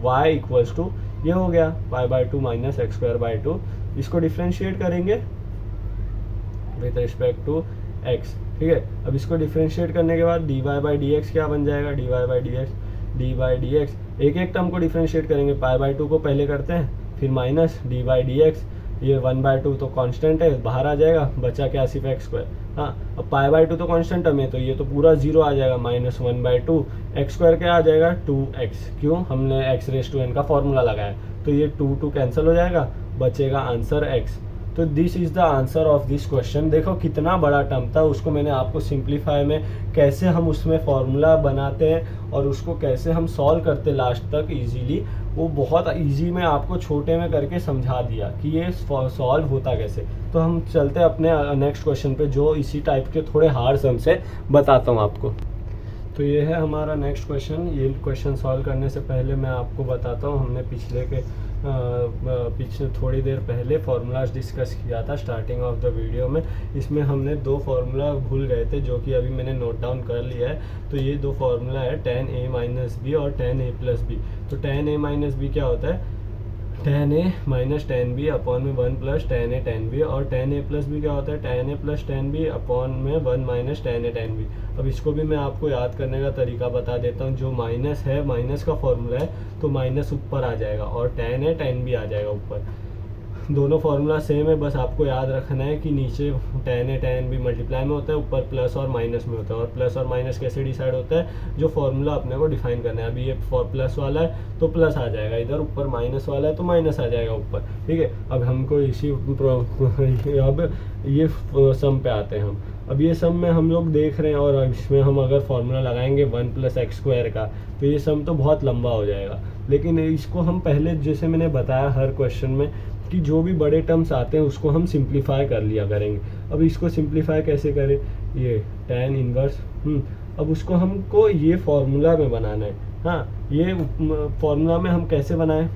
[SPEAKER 1] y इक्वल्स टू ये हो गया pi by 2 minus x square by 2। इसको डिफ्रेंशिएट करेंगे विथ रिस्पेक्ट टू x। ठीक है, अब इसको डिफ्रेंशिएट करने के बाद dy बाई डी एक्स क्या बन जाएगा, dy बाई डी एक्स एक एक टर्म को डिफ्रेंशिएट करेंगे, पाई बाय 2 को पहले करते हैं, फिर minus D by d x, ये 1/2 तो कांस्टेंट है, बाहर आ जाएगा, बचा क्या सिर्फ एक्स स्क्वायर। हाँ, अब पाई बाय 2 तो कांस्टेंट टर्म है, तो ये तो पूरा 0 आ जाएगा, -1/2 एक्स स्क्वायर क्या आ जाएगा 2x, क्यों हमने x⁻n का फॉर्मूला लगाया, तो ये 2 कैंसिल हो जाएगा, बचेगा आंसर x। तो this is the answer of this question. देखो कितना बड़ा टर्म था, उसको मैंने आपको सिंप्लीफाई में कैसे हम उसमें फॉर्मूला बनाते हैं और उसको कैसे हम सॉल्व करते लास्ट तक इजीली, वो बहुत इजी में आपको छोटे में करके समझा दिया कि ये सॉल्व होता कैसे। तो हम चलते हैं अपने नेक्स्ट क्वेश्चन पे, जो इसी टाइप के थोड़े हार्ड सम से बताता हूँ आपको। तो ये है हमारा नेक्स्ट क्वेश्चन। ये क्वेश्चन सॉल्व करने से पहले मैं आपको बताता हूँ, हमने पिछले थोड़ी देर पहले फार्मूलाज डिस्कस किया था स्टार्टिंग ऑफ द वीडियो में। इसमें हमने 2 फार्मूला भूल गए थे, जो कि अभी मैंने नोट डाउन कर लिया है। तो ये 2 फार्मूला है tan a - b और tan a + b। तो tan a - b क्या होता है, tan a - tan b upon में 1 + tan a tan b, और tan a + b क्या होता है, tan a + tan b upon में 1 - tan a tan b। अब इसको भी मैं आपको याद करने का तरीका बता देता हूँ। जो माइनस है, माइनस का फॉर्मूला है, तो माइनस ऊपर आ जाएगा और tan a tan b आ जाएगा ऊपर। दोनों फार्मूला सेम है, बस आपको याद रखना है कि नीचे tan a tan b multiply में होता है, ऊपर प्लस और माइनस में होता है। और प्लस और माइनस कैसे डिसाइड होता है, जो फार्मूला अपने को डिफाइन करना है। अभी ये प्लस वाला है तो प्लस आ जाएगा इधर, ऊपर माइनस वाला है तो माइनस आ जाएगा ऊपर, ठीक है। अब हमको इसी अब ये सम पे आते हैं हम। अब ये सम में हम लोग देख रहे हैं, और इसमें हम अगर फार्मूला लगाएंगे 1 + x² का, तो ये सम तो बहुत लंबा हो जाएगा। लेकिन इसको हम पहले, जैसे मैंने बताया हर क्वेश्चन में, कि जो भी बड़े टर्म्स आते हैं उसको हम सिंप्लीफाई कर लिया करेंगे। अब इसको सिंप्लीफाई कैसे करें, ये tan इनवर्स, अब उसको हमको ये फॉर्मूला में बनाना है। हाँ, ये फॉर्मूला में हम कैसे बनाएं,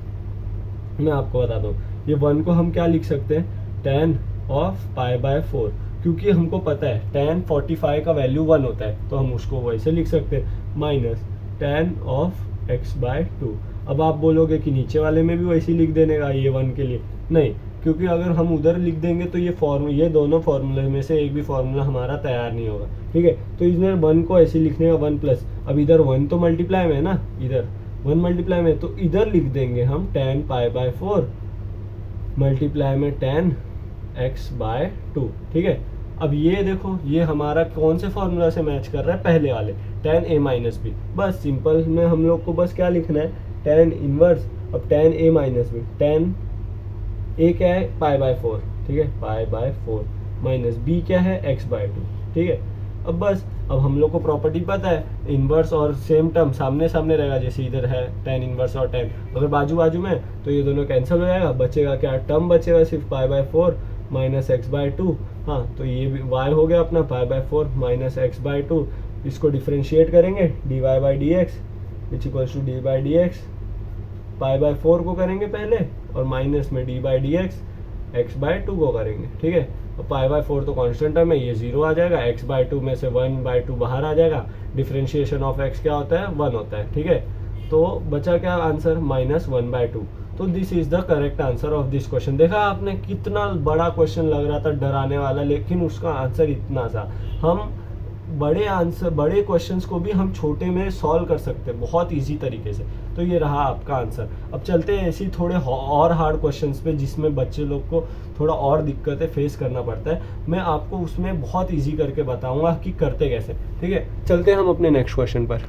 [SPEAKER 1] मैं आपको बताता हूँ। ये 1 को हम क्या लिख सकते हैं, tan ऑफ π/4, क्योंकि हमको पता है tan 45 का वैल्यू 1 होता है, तो हम उसको वैसे लिख सकते हैं, माइनस tan ऑफ x/2। अब आप बोलोगे कि नीचे वाले में भी वैसे ही लिख देने का, ये 1 के लिए नहीं, क्योंकि अगर हम उधर लिख देंगे तो ये दोनों फार्मूले में से एक भी फार्मूला हमारा तैयार नहीं होगा, ठीक है। तो इसमें 1 को ऐसे लिखने का 1 प्लस, अब इधर 1 तो मल्टीप्लाई में है ना, इधर 1 मल्टीप्लाई में, तो इधर लिख देंगे हम tan π/4 मल्टीप्लाई में tan x/2, ठीक है। अब ये देखो, ये हमारा कौन से फार्मूला से मैच कर रहा है, पहले वाले tan a - b। बस सिंपल में हम लोग को बस क्या लिखना है, tan इनवर्स, अब tan a - b, tan a क्या है π/4, ठीक है, π/4 माइनस b क्या है x/2, ठीक है। अब बस, अब हम लोग को प्रॉपर्टी पता है, इनवर्स और सेम टर्म सामने सामने रहेगा, जैसे इधर है tan इनवर्स और tan, अगर बाजू बाजू में तो ये दोनों कैंसिल हो जाएगा, बचेगा क्या, टर्म बचेगा सिर्फ π/4 माइनस x/2। हाँ, तो ये भी y हो गया अपना π/4 माइनस x/2। इसको डिफ्रेंशिएट करेंगे, dy/dx which equals to d/dx, π/4 को करेंगे पहले, और माइनस में d/dx x/2 को करेंगे, ठीक है। और π/4 तो कांस्टेंट टर्म है, ये 0 आ जाएगा, x/2 में से 1/2 बाहर आ जाएगा। डिफ्रेंशिएशन ऑफ x क्या होता है, 1 होता है, ठीक है। तो बचा क्या आंसर, -1/2। तो this is the correct answer of this question. देखा आपने, कितना बड़ा क्वेश्चन लग रहा था, डराने वाला, लेकिन उसका आंसर इतना सा। हम बड़े क्वेश्चंस को भी हम छोटे में सॉल्व कर सकते हैं बहुत इजी तरीके से। तो ये रहा आपका आंसर। अब चलते हैं ऐसी थोड़े और हार्ड क्वेश्चंस पे, जिसमें बच्चे लोग को थोड़ा और दिक्कतें फेस करना पड़ता है। मैं आपको उसमें बहुत इजी करके बताऊंगा कि करते कैसे, ठीक है। चलते हैं हम अपने नेक्स्ट क्वेश्चन पर।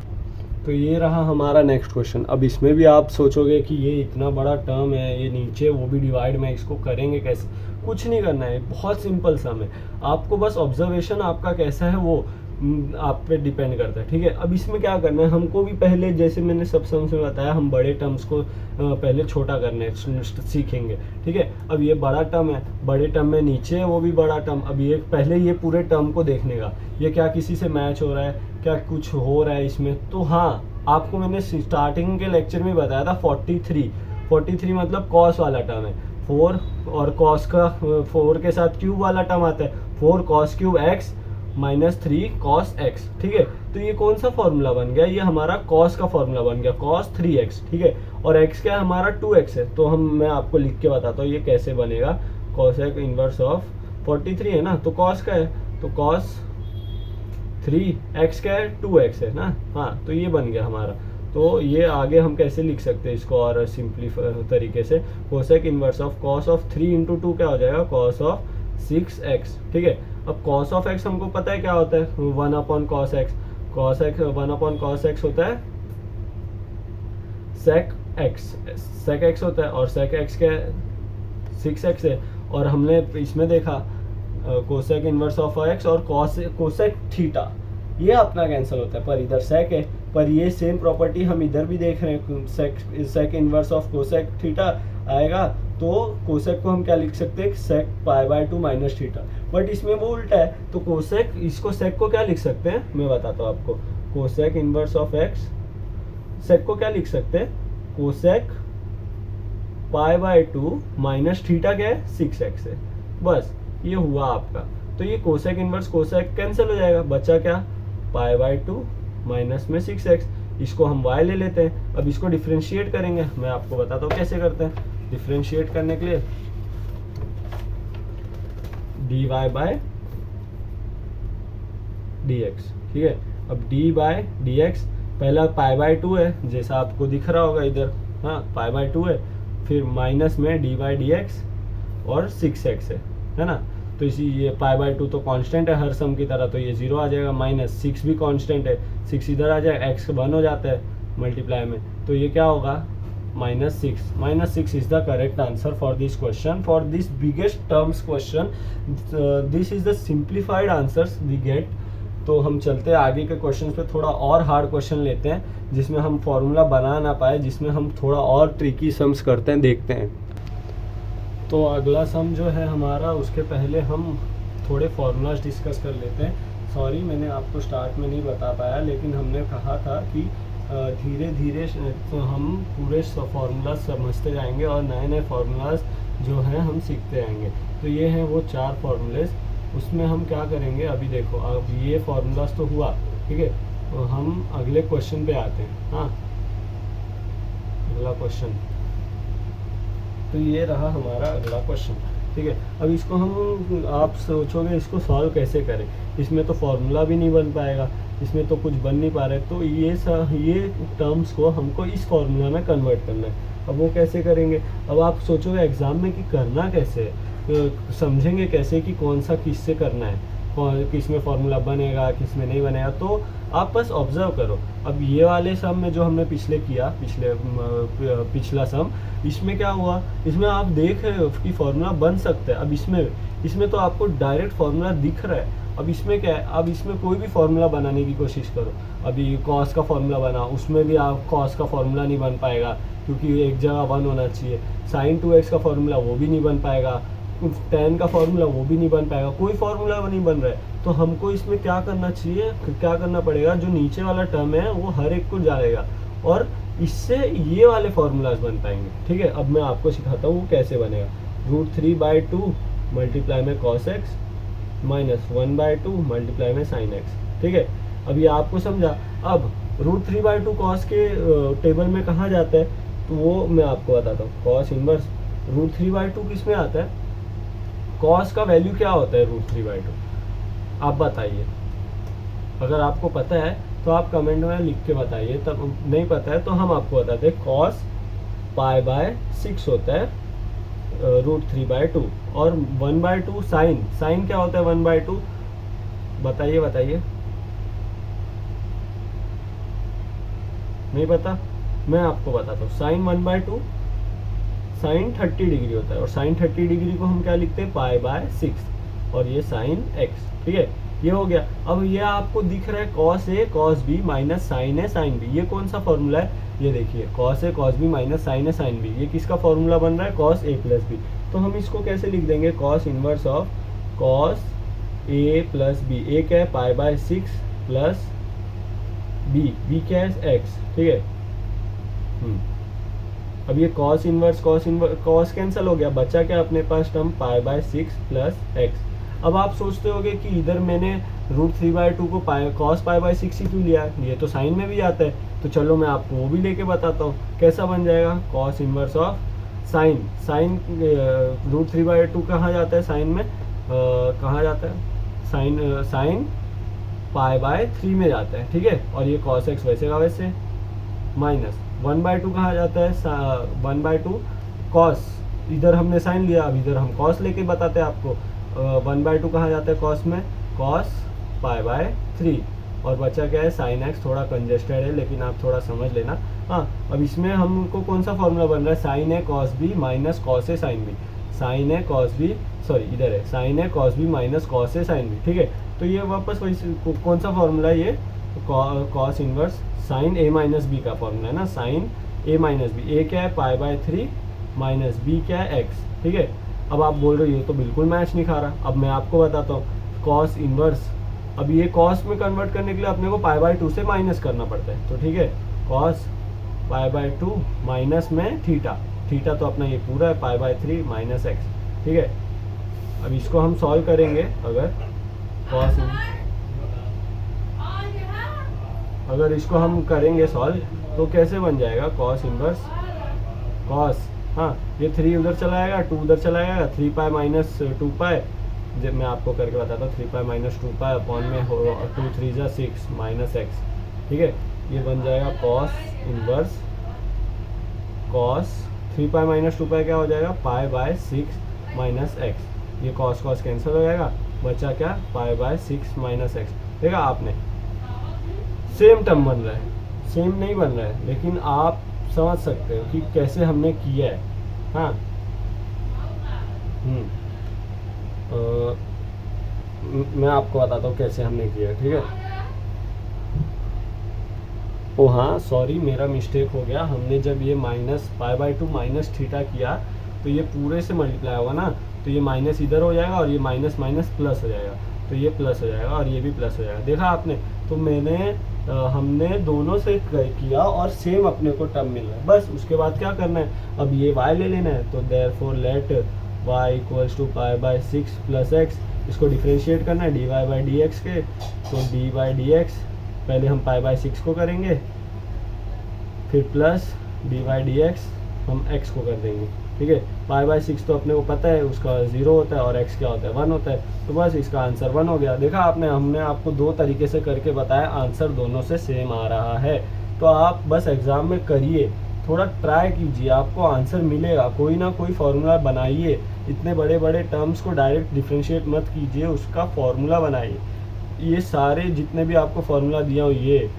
[SPEAKER 1] तो ये रहा हमारा नेक्स्ट क्वेश्चन। अब इसमें भी आप सोचोगे कि ये इतना बड़ा टर्म है, ये नीचे वो भी डिवाइड में, इसको करेंगे कैसे। कुछ नहीं करना है, बहुत सिंपल सम है। आपको बस ऑब्जर्वेशन आपका कैसा है वो आप पे डिपेंड करता है, ठीक है। अब इसमें क्या करना है, हमको भी पहले, जैसे मैंने सब समझ में बताया, हम बड़े टर्म्स को पहले छोटा करने सीखेंगे, ठीक है। अब ये बड़ा टर्म है, बड़े टर्म में नीचे है वो भी बड़ा टर्म। अब ये पहले ये पूरे टर्म को देखने का, ये क्या किसी से मैच हो रहा है, क्या कुछ हो रहा है इसमें। तो हाँ, आपको मैंने स्टार्टिंग के लेक्चर में बताया था 43 मतलब कॉस वाला टर्म है, 4 और कॉस का 4 के साथ क्यूब वाला टर्म आता है, 4 cos cube x minus 3 cos x, ठीक है। तो ये कौन सा फॉर्मूला बन गया, ये हमारा cos का फॉर्मूला बन गया, cos 3x, ठीक है। और x क्या है हमारा 2x है। तो मैं आपको लिख के बताता हूँ ये कैसे बनेगा। cos x इनवर्स ऑफ 43 है ना, तो cos का है, तो cos 3x क्या है 2x है ना। हाँ, तो ये बन गया हमारा। तो ये आगे हम कैसे लिख सकते हैं इसको और सिंपलीफाई तरीके से, cos x inverse of cos of 3 × 2 क्या हो जाएगा, cos ऑफ 6x, ठीक है। अब कॉस ऑफ एक्स हमको पता है क्या होता है, 1/cos x, cos x 1/cos x होता है sec x होता है, और sec x क्या है, 6x है। और हमने इसमें देखा कोसेक इनवर्स ऑफ x और कोसेक थीटा, ये अपना कैंसिल होता है, पर इधर सेक है। पर ये सेम प्रॉपर्टी हम इधर भी देख रहे हैं, sec inverse of cosec theta आएगा, तो कोसेक को हम क्या लिख सकते हैं, सेक π/2 माइनस थीटा। बट इसमें वो उल्टा है, तो कोसेक, इसको सेक को क्या लिख सकते हैं, मैं बताता हूँ आपको। कोसेक इनवर्स ऑफ x, सेक को क्या लिख सकते हैं, कोसेक π/2 माइनस थीटा क्या है, 6x है। बस ये हुआ आपका। तो ये कोसेक इनवर्स कोसेक कैंसिल हो जाएगा, बचा क्या, π/2 माइनस में 6x। इसको हम y ले लेते हैं। अब इसको डिफ्रेंशिएट करेंगे, मैं आपको बताता हूँ कैसे करते हैं। डिफ्रेंशिएट करने के लिए dy/dx, ठीक है। अब d/dx पहला π/2 है, जैसा आपको दिख रहा होगा इधर, हाँ π/2 है, फिर माइनस में d/dx और 6x है ना। तो इसी ये π/2 तो कांस्टेंट है हर सम की तरह, तो ये 0 आ जाएगा, माइनस 6 भी कांस्टेंट है, 6 इधर आ जाएगा, x 1 हो जाता है मल्टीप्लाई में, तो ये क्या होगा, -6 is the correct answer for this question, for this biggest terms question. This is the simplified answers we get. तो हम चलते हैं आगे के क्वेश्चन पे, थोड़ा और हार्ड क्वेश्चन लेते हैं जिसमें हम फॉर्मूला बना ना पाए, जिसमें हम थोड़ा और ट्रिकी सम्स करते हैं, देखते हैं। तो अगला सम जो है हमारा, उसके पहले हम थोड़े फार्मूलाज डिस्कस कर लेते हैं। सॉरी मैंने आपको स्टार्ट में नहीं बता पाया, लेकिन हमने कहा था कि धीरे धीरे तो हम पूरे फार्मूला समझते जाएंगे और नए नए फार्मूलाज जो हैं हम सीखते जाएंगे। तो ये हैं वो 4 फार्मूलेज। उसमें हम क्या करेंगे, अभी देखो, अब ये फार्मूलाज तो हुआ, ठीक है। तो हम अगले क्वेश्चन पे आते हैं। हाँ, अगला क्वेश्चन, तो ये रहा हमारा अगला क्वेश्चन, ठीक है। अब इसको हम, आप सोचोगे इसको सॉल्व कैसे करें, इसमें तो फॉर्मूला भी नहीं बन पाएगा, इसमें तो कुछ बन नहीं पा रहा है। तो ये टर्म्स को हमको इस फॉर्मूला में कन्वर्ट करना है। अब वो कैसे करेंगे, अब आप सोचोगे एग्जाम में कि करना कैसे है, तो समझेंगे कैसे कि कौन सा किस से करना है, किस में फॉर्मूला बनेगा किस में नहीं बनेगा। तो आप बस ऑब्जर्व करो। अब ये वाले सम में जो हमने पिछले किया, पिछला सम, इसमें क्या हुआ, इसमें आप देख रहे हो कि फॉर्मूला बन सकता है। अब इसमें तो आपको डायरेक्ट फॉर्मूला दिख रहा है। अब इसमें क्या है, अब इसमें कोई भी फॉर्मूला बनाने की कोशिश करो। अभी कॉस का फॉर्मूला बना, उसमें भी आप कॉस का फॉर्मूला नहीं बन पाएगा, क्योंकि एक जगह 1 होना चाहिए। साइन 2x का फॉर्मूला वो भी नहीं बन पाएगा, tan का फॉर्मूला वो भी नहीं बन पाएगा, कोई फॉर्मूला नहीं बन रहा है। तो हमको इसमें क्या करना चाहिए, क्या करना पड़ेगा, जो नीचे वाला टर्म है वो हर एक को जाएगा और इससे ये वाले फॉर्मूलाज बन पाएंगे, ठीक है। अब मैं आपको सिखाता हूँ वो कैसे बनेगा। √3/2 मल्टीप्लाई में cos x माइनस 1/2 मल्टीप्लाई में sin x, ठीक है। अब ये आपको समझा। अब √3/2 cos के टेबल में कहाँ जाता है, तो वो मैं आपको बताता हूँ। cos इनवर्स √3/2 किस में आता है, cos का वैल्यू क्या होता है √3/2, आप बताइए। अगर आपको पता है तो आप कमेंट में लिख के बताइए, तब नहीं पता है तो हम आपको बताते हैं। cos π/6 होता है √3/2 और 1/2 साइन क्या होता है 1/2, बताइए। नहीं पता, मैं आपको बताता हूँ। साइन 1/2 साइन 30 डिग्री होता है, और साइन 30 डिग्री को हम क्या लिखते हैं, π/6, और ये साइन x, ठीक है। ये हो गया। अब ये आपको दिख रहा है cos a cos b माइनस साइन a साइन b, ये कौन सा फॉर्मूला है, ये देखिए cos a cos b माइनस साइन a साइन b, ये किसका फॉर्मूला बन रहा है, cos a प्लस b। तो हम इसको कैसे लिख देंगे, cos inverse of cos a plus b, a क्या है π/6 प्लस b क्या है x, ठीक है। अब ये cos इनवर्स cos कैंसिल हो गया, बचा क्या अपने पास टर्म π/6 प्लस x। अब आप सोचते होगे कि इधर मैंने √3/2 को cos π/6 ही क्यों लिया, ये तो साइन में भी आता है। तो चलो मैं आपको वो भी लेके बताता हूँ कैसा बन जाएगा। cos इनवर्स ऑफ साइन √3/2 कहाँ जाता है, साइन में कहाँ जाता है, साइन π/3 में जाता है, ठीक है। और ये cos x वैसे का वैसे, माइनस 1/2 कहाँ जाता है, 1/2 cos, इधर हमने साइन लिया, अब इधर हम cos लेके बताते हैं आपको। 1/2 कहाँ जाता है कॉस में, कॉस π/3, और बचा क्या है साइन एक्स, थोड़ा कंजेस्टेड है लेकिन आप थोड़ा समझ लेना। हाँ, अब इसमें हमको कौन सा फॉर्मूला बन रहा है, sign A cos B minus cos A sine B, sign A cos B, sorry इधर है sign A cos B minus cos A sine B, ठीक है। तो ये वापस वही कौन सा फॉर्मूला है, ये कॉस इनवर्स साइन ए माइनस बी का फॉर्मूला है ना, साइन ए माइनस बी, ए क्या है π/3 माइनस बी क्या है एक्स, ठीक है। अब आप बोल रहे हो ये तो बिल्कुल मैच नहीं खा रहा, अब मैं आपको बताता हूँ कॉस इनवर्स, अब ये कॉस में कन्वर्ट करने के लिए अपने को π/2 से माइनस करना पड़ता है, तो ठीक है कॉस π/2 माइनस में थीटा, थीटा तो अपना ये पूरा है π/3 माइनस एक्स, ठीक है। अब इसको हम सॉल्व करेंगे, अगर इसको हम करेंगे सॉल्व तो कैसे बन जाएगा, कॉस इनवर्स कॉस, हाँ ये 3 उधर चला जाएगा, 2 उधर चला जाएगा, 3π माइनस 2π, जब मैं आपको करके बताता हूँ 3π माइनस 2π अपॉन में 2 3 जा 6 माइनस एक्स, ठीक है। ये बन जाएगा कॉस इनवर्स कॉस 3π माइनस 2π क्या हो जाएगा, π/6 माइनस एक्स, ये कॉस कॉस कैंसिल हो जाएगा, बचा क्या π/6 माइनस एक्स। देखा आपने, सेम टर्म बन रहा है, सेम नहीं बन रहा है, लेकिन आप समझ सकते हो कि कैसे हमने किया है। हाँ मैं आपको बताता हूँ कैसे हमने किया, ठीक है। ओ हाँ सॉरी, मेरा मिस्टेक हो गया, हमने जब ये माइनस π/2 माइनस थीटा किया तो ये पूरे से मल्टीप्लाई होगा ना, तो ये माइनस इधर हो जाएगा और ये माइनस माइनस प्लस हो जाएगा, तो ये प्लस हो जाएगा और ये भी प्लस हो जाएगा। देखा आपने, तो हमने दोनों से किया और सेम अपने को टर्म मिल रहा है। बस उसके बाद क्या करना है, अब ये y ले लेना है, तो therefore let y equals to π/6 plus x, इसको डिफ्रेंशिएट करना है dy/dx के, तो dy/dx पहले हम π/6 को करेंगे, फिर प्लस dy/dx हम x को कर देंगे, ठीक है। π/6 तो अपने को पता है उसका 0 होता है और x क्या होता है 1 होता है, तो बस इसका आंसर 1 हो गया। देखा आपने, हमने आपको 2 तरीके से करके बताया, आंसर दोनों से सेम आ रहा है। तो आप बस एग्ज़ाम में करिए, थोड़ा ट्राई कीजिए, आपको आंसर मिलेगा। कोई ना कोई फार्मूला बनाइए, इतने बड़े बड़े टर्म्स को डायरेक्ट डिफ्रेंशिएट मत कीजिए, उसका फार्मूला बनाइए। ये सारे जितने भी आपको फार्मूला दिया हो, ये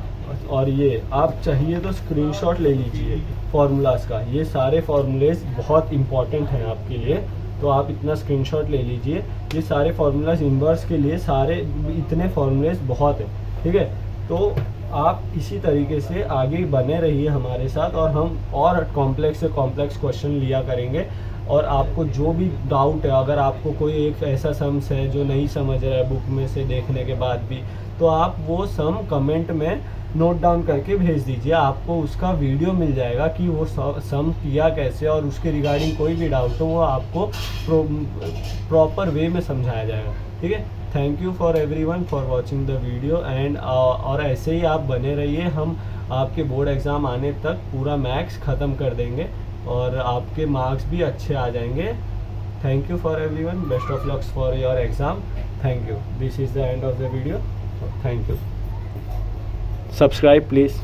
[SPEAKER 1] और ये आप चाहिए तो स्क्रीनशॉट ले लीजिए फार्मूलाज का, ये सारे फार्मूलेज बहुत इंपॉर्टेंट हैं आपके लिए, तो आप इतना स्क्रीनशॉट ले लीजिए। ये सारे फार्मूलाज इन्वर्स के लिए, सारे इतने फार्मूलेज बहुत हैं, ठीक है। तो आप इसी तरीके से आगे बने रहिए हमारे साथ, और हम और कॉम्प्लेक्स से कॉम्प्लेक्स क्वेश्चन लिया करेंगे। और आपको जो भी डाउट है, अगर आपको कोई एक ऐसा सम्स है जो नहीं समझ रहा है बुक में से देखने के बाद भी, तो आप वो सम कमेंट में नोट डाउन करके भेज दीजिए, आपको उसका वीडियो मिल जाएगा कि वो सम किया कैसे, और उसके रिगार्डिंग कोई भी डाउट हो वो आपको प्रॉपर वे में समझाया जाएगा, ठीक है। Thank you for everyone for watching the video and और ऐसे ही आप बने रहिए, हम आपके बोर्ड एग्ज़ाम आने तक पूरा मैथ्स ख़त्म कर देंगे और आपके मार्क्स भी अच्छे आ जाएंगे। Thank you for everyone, best of lux for your exam, thank you. This is the end of the video, thank you. Subscribe please.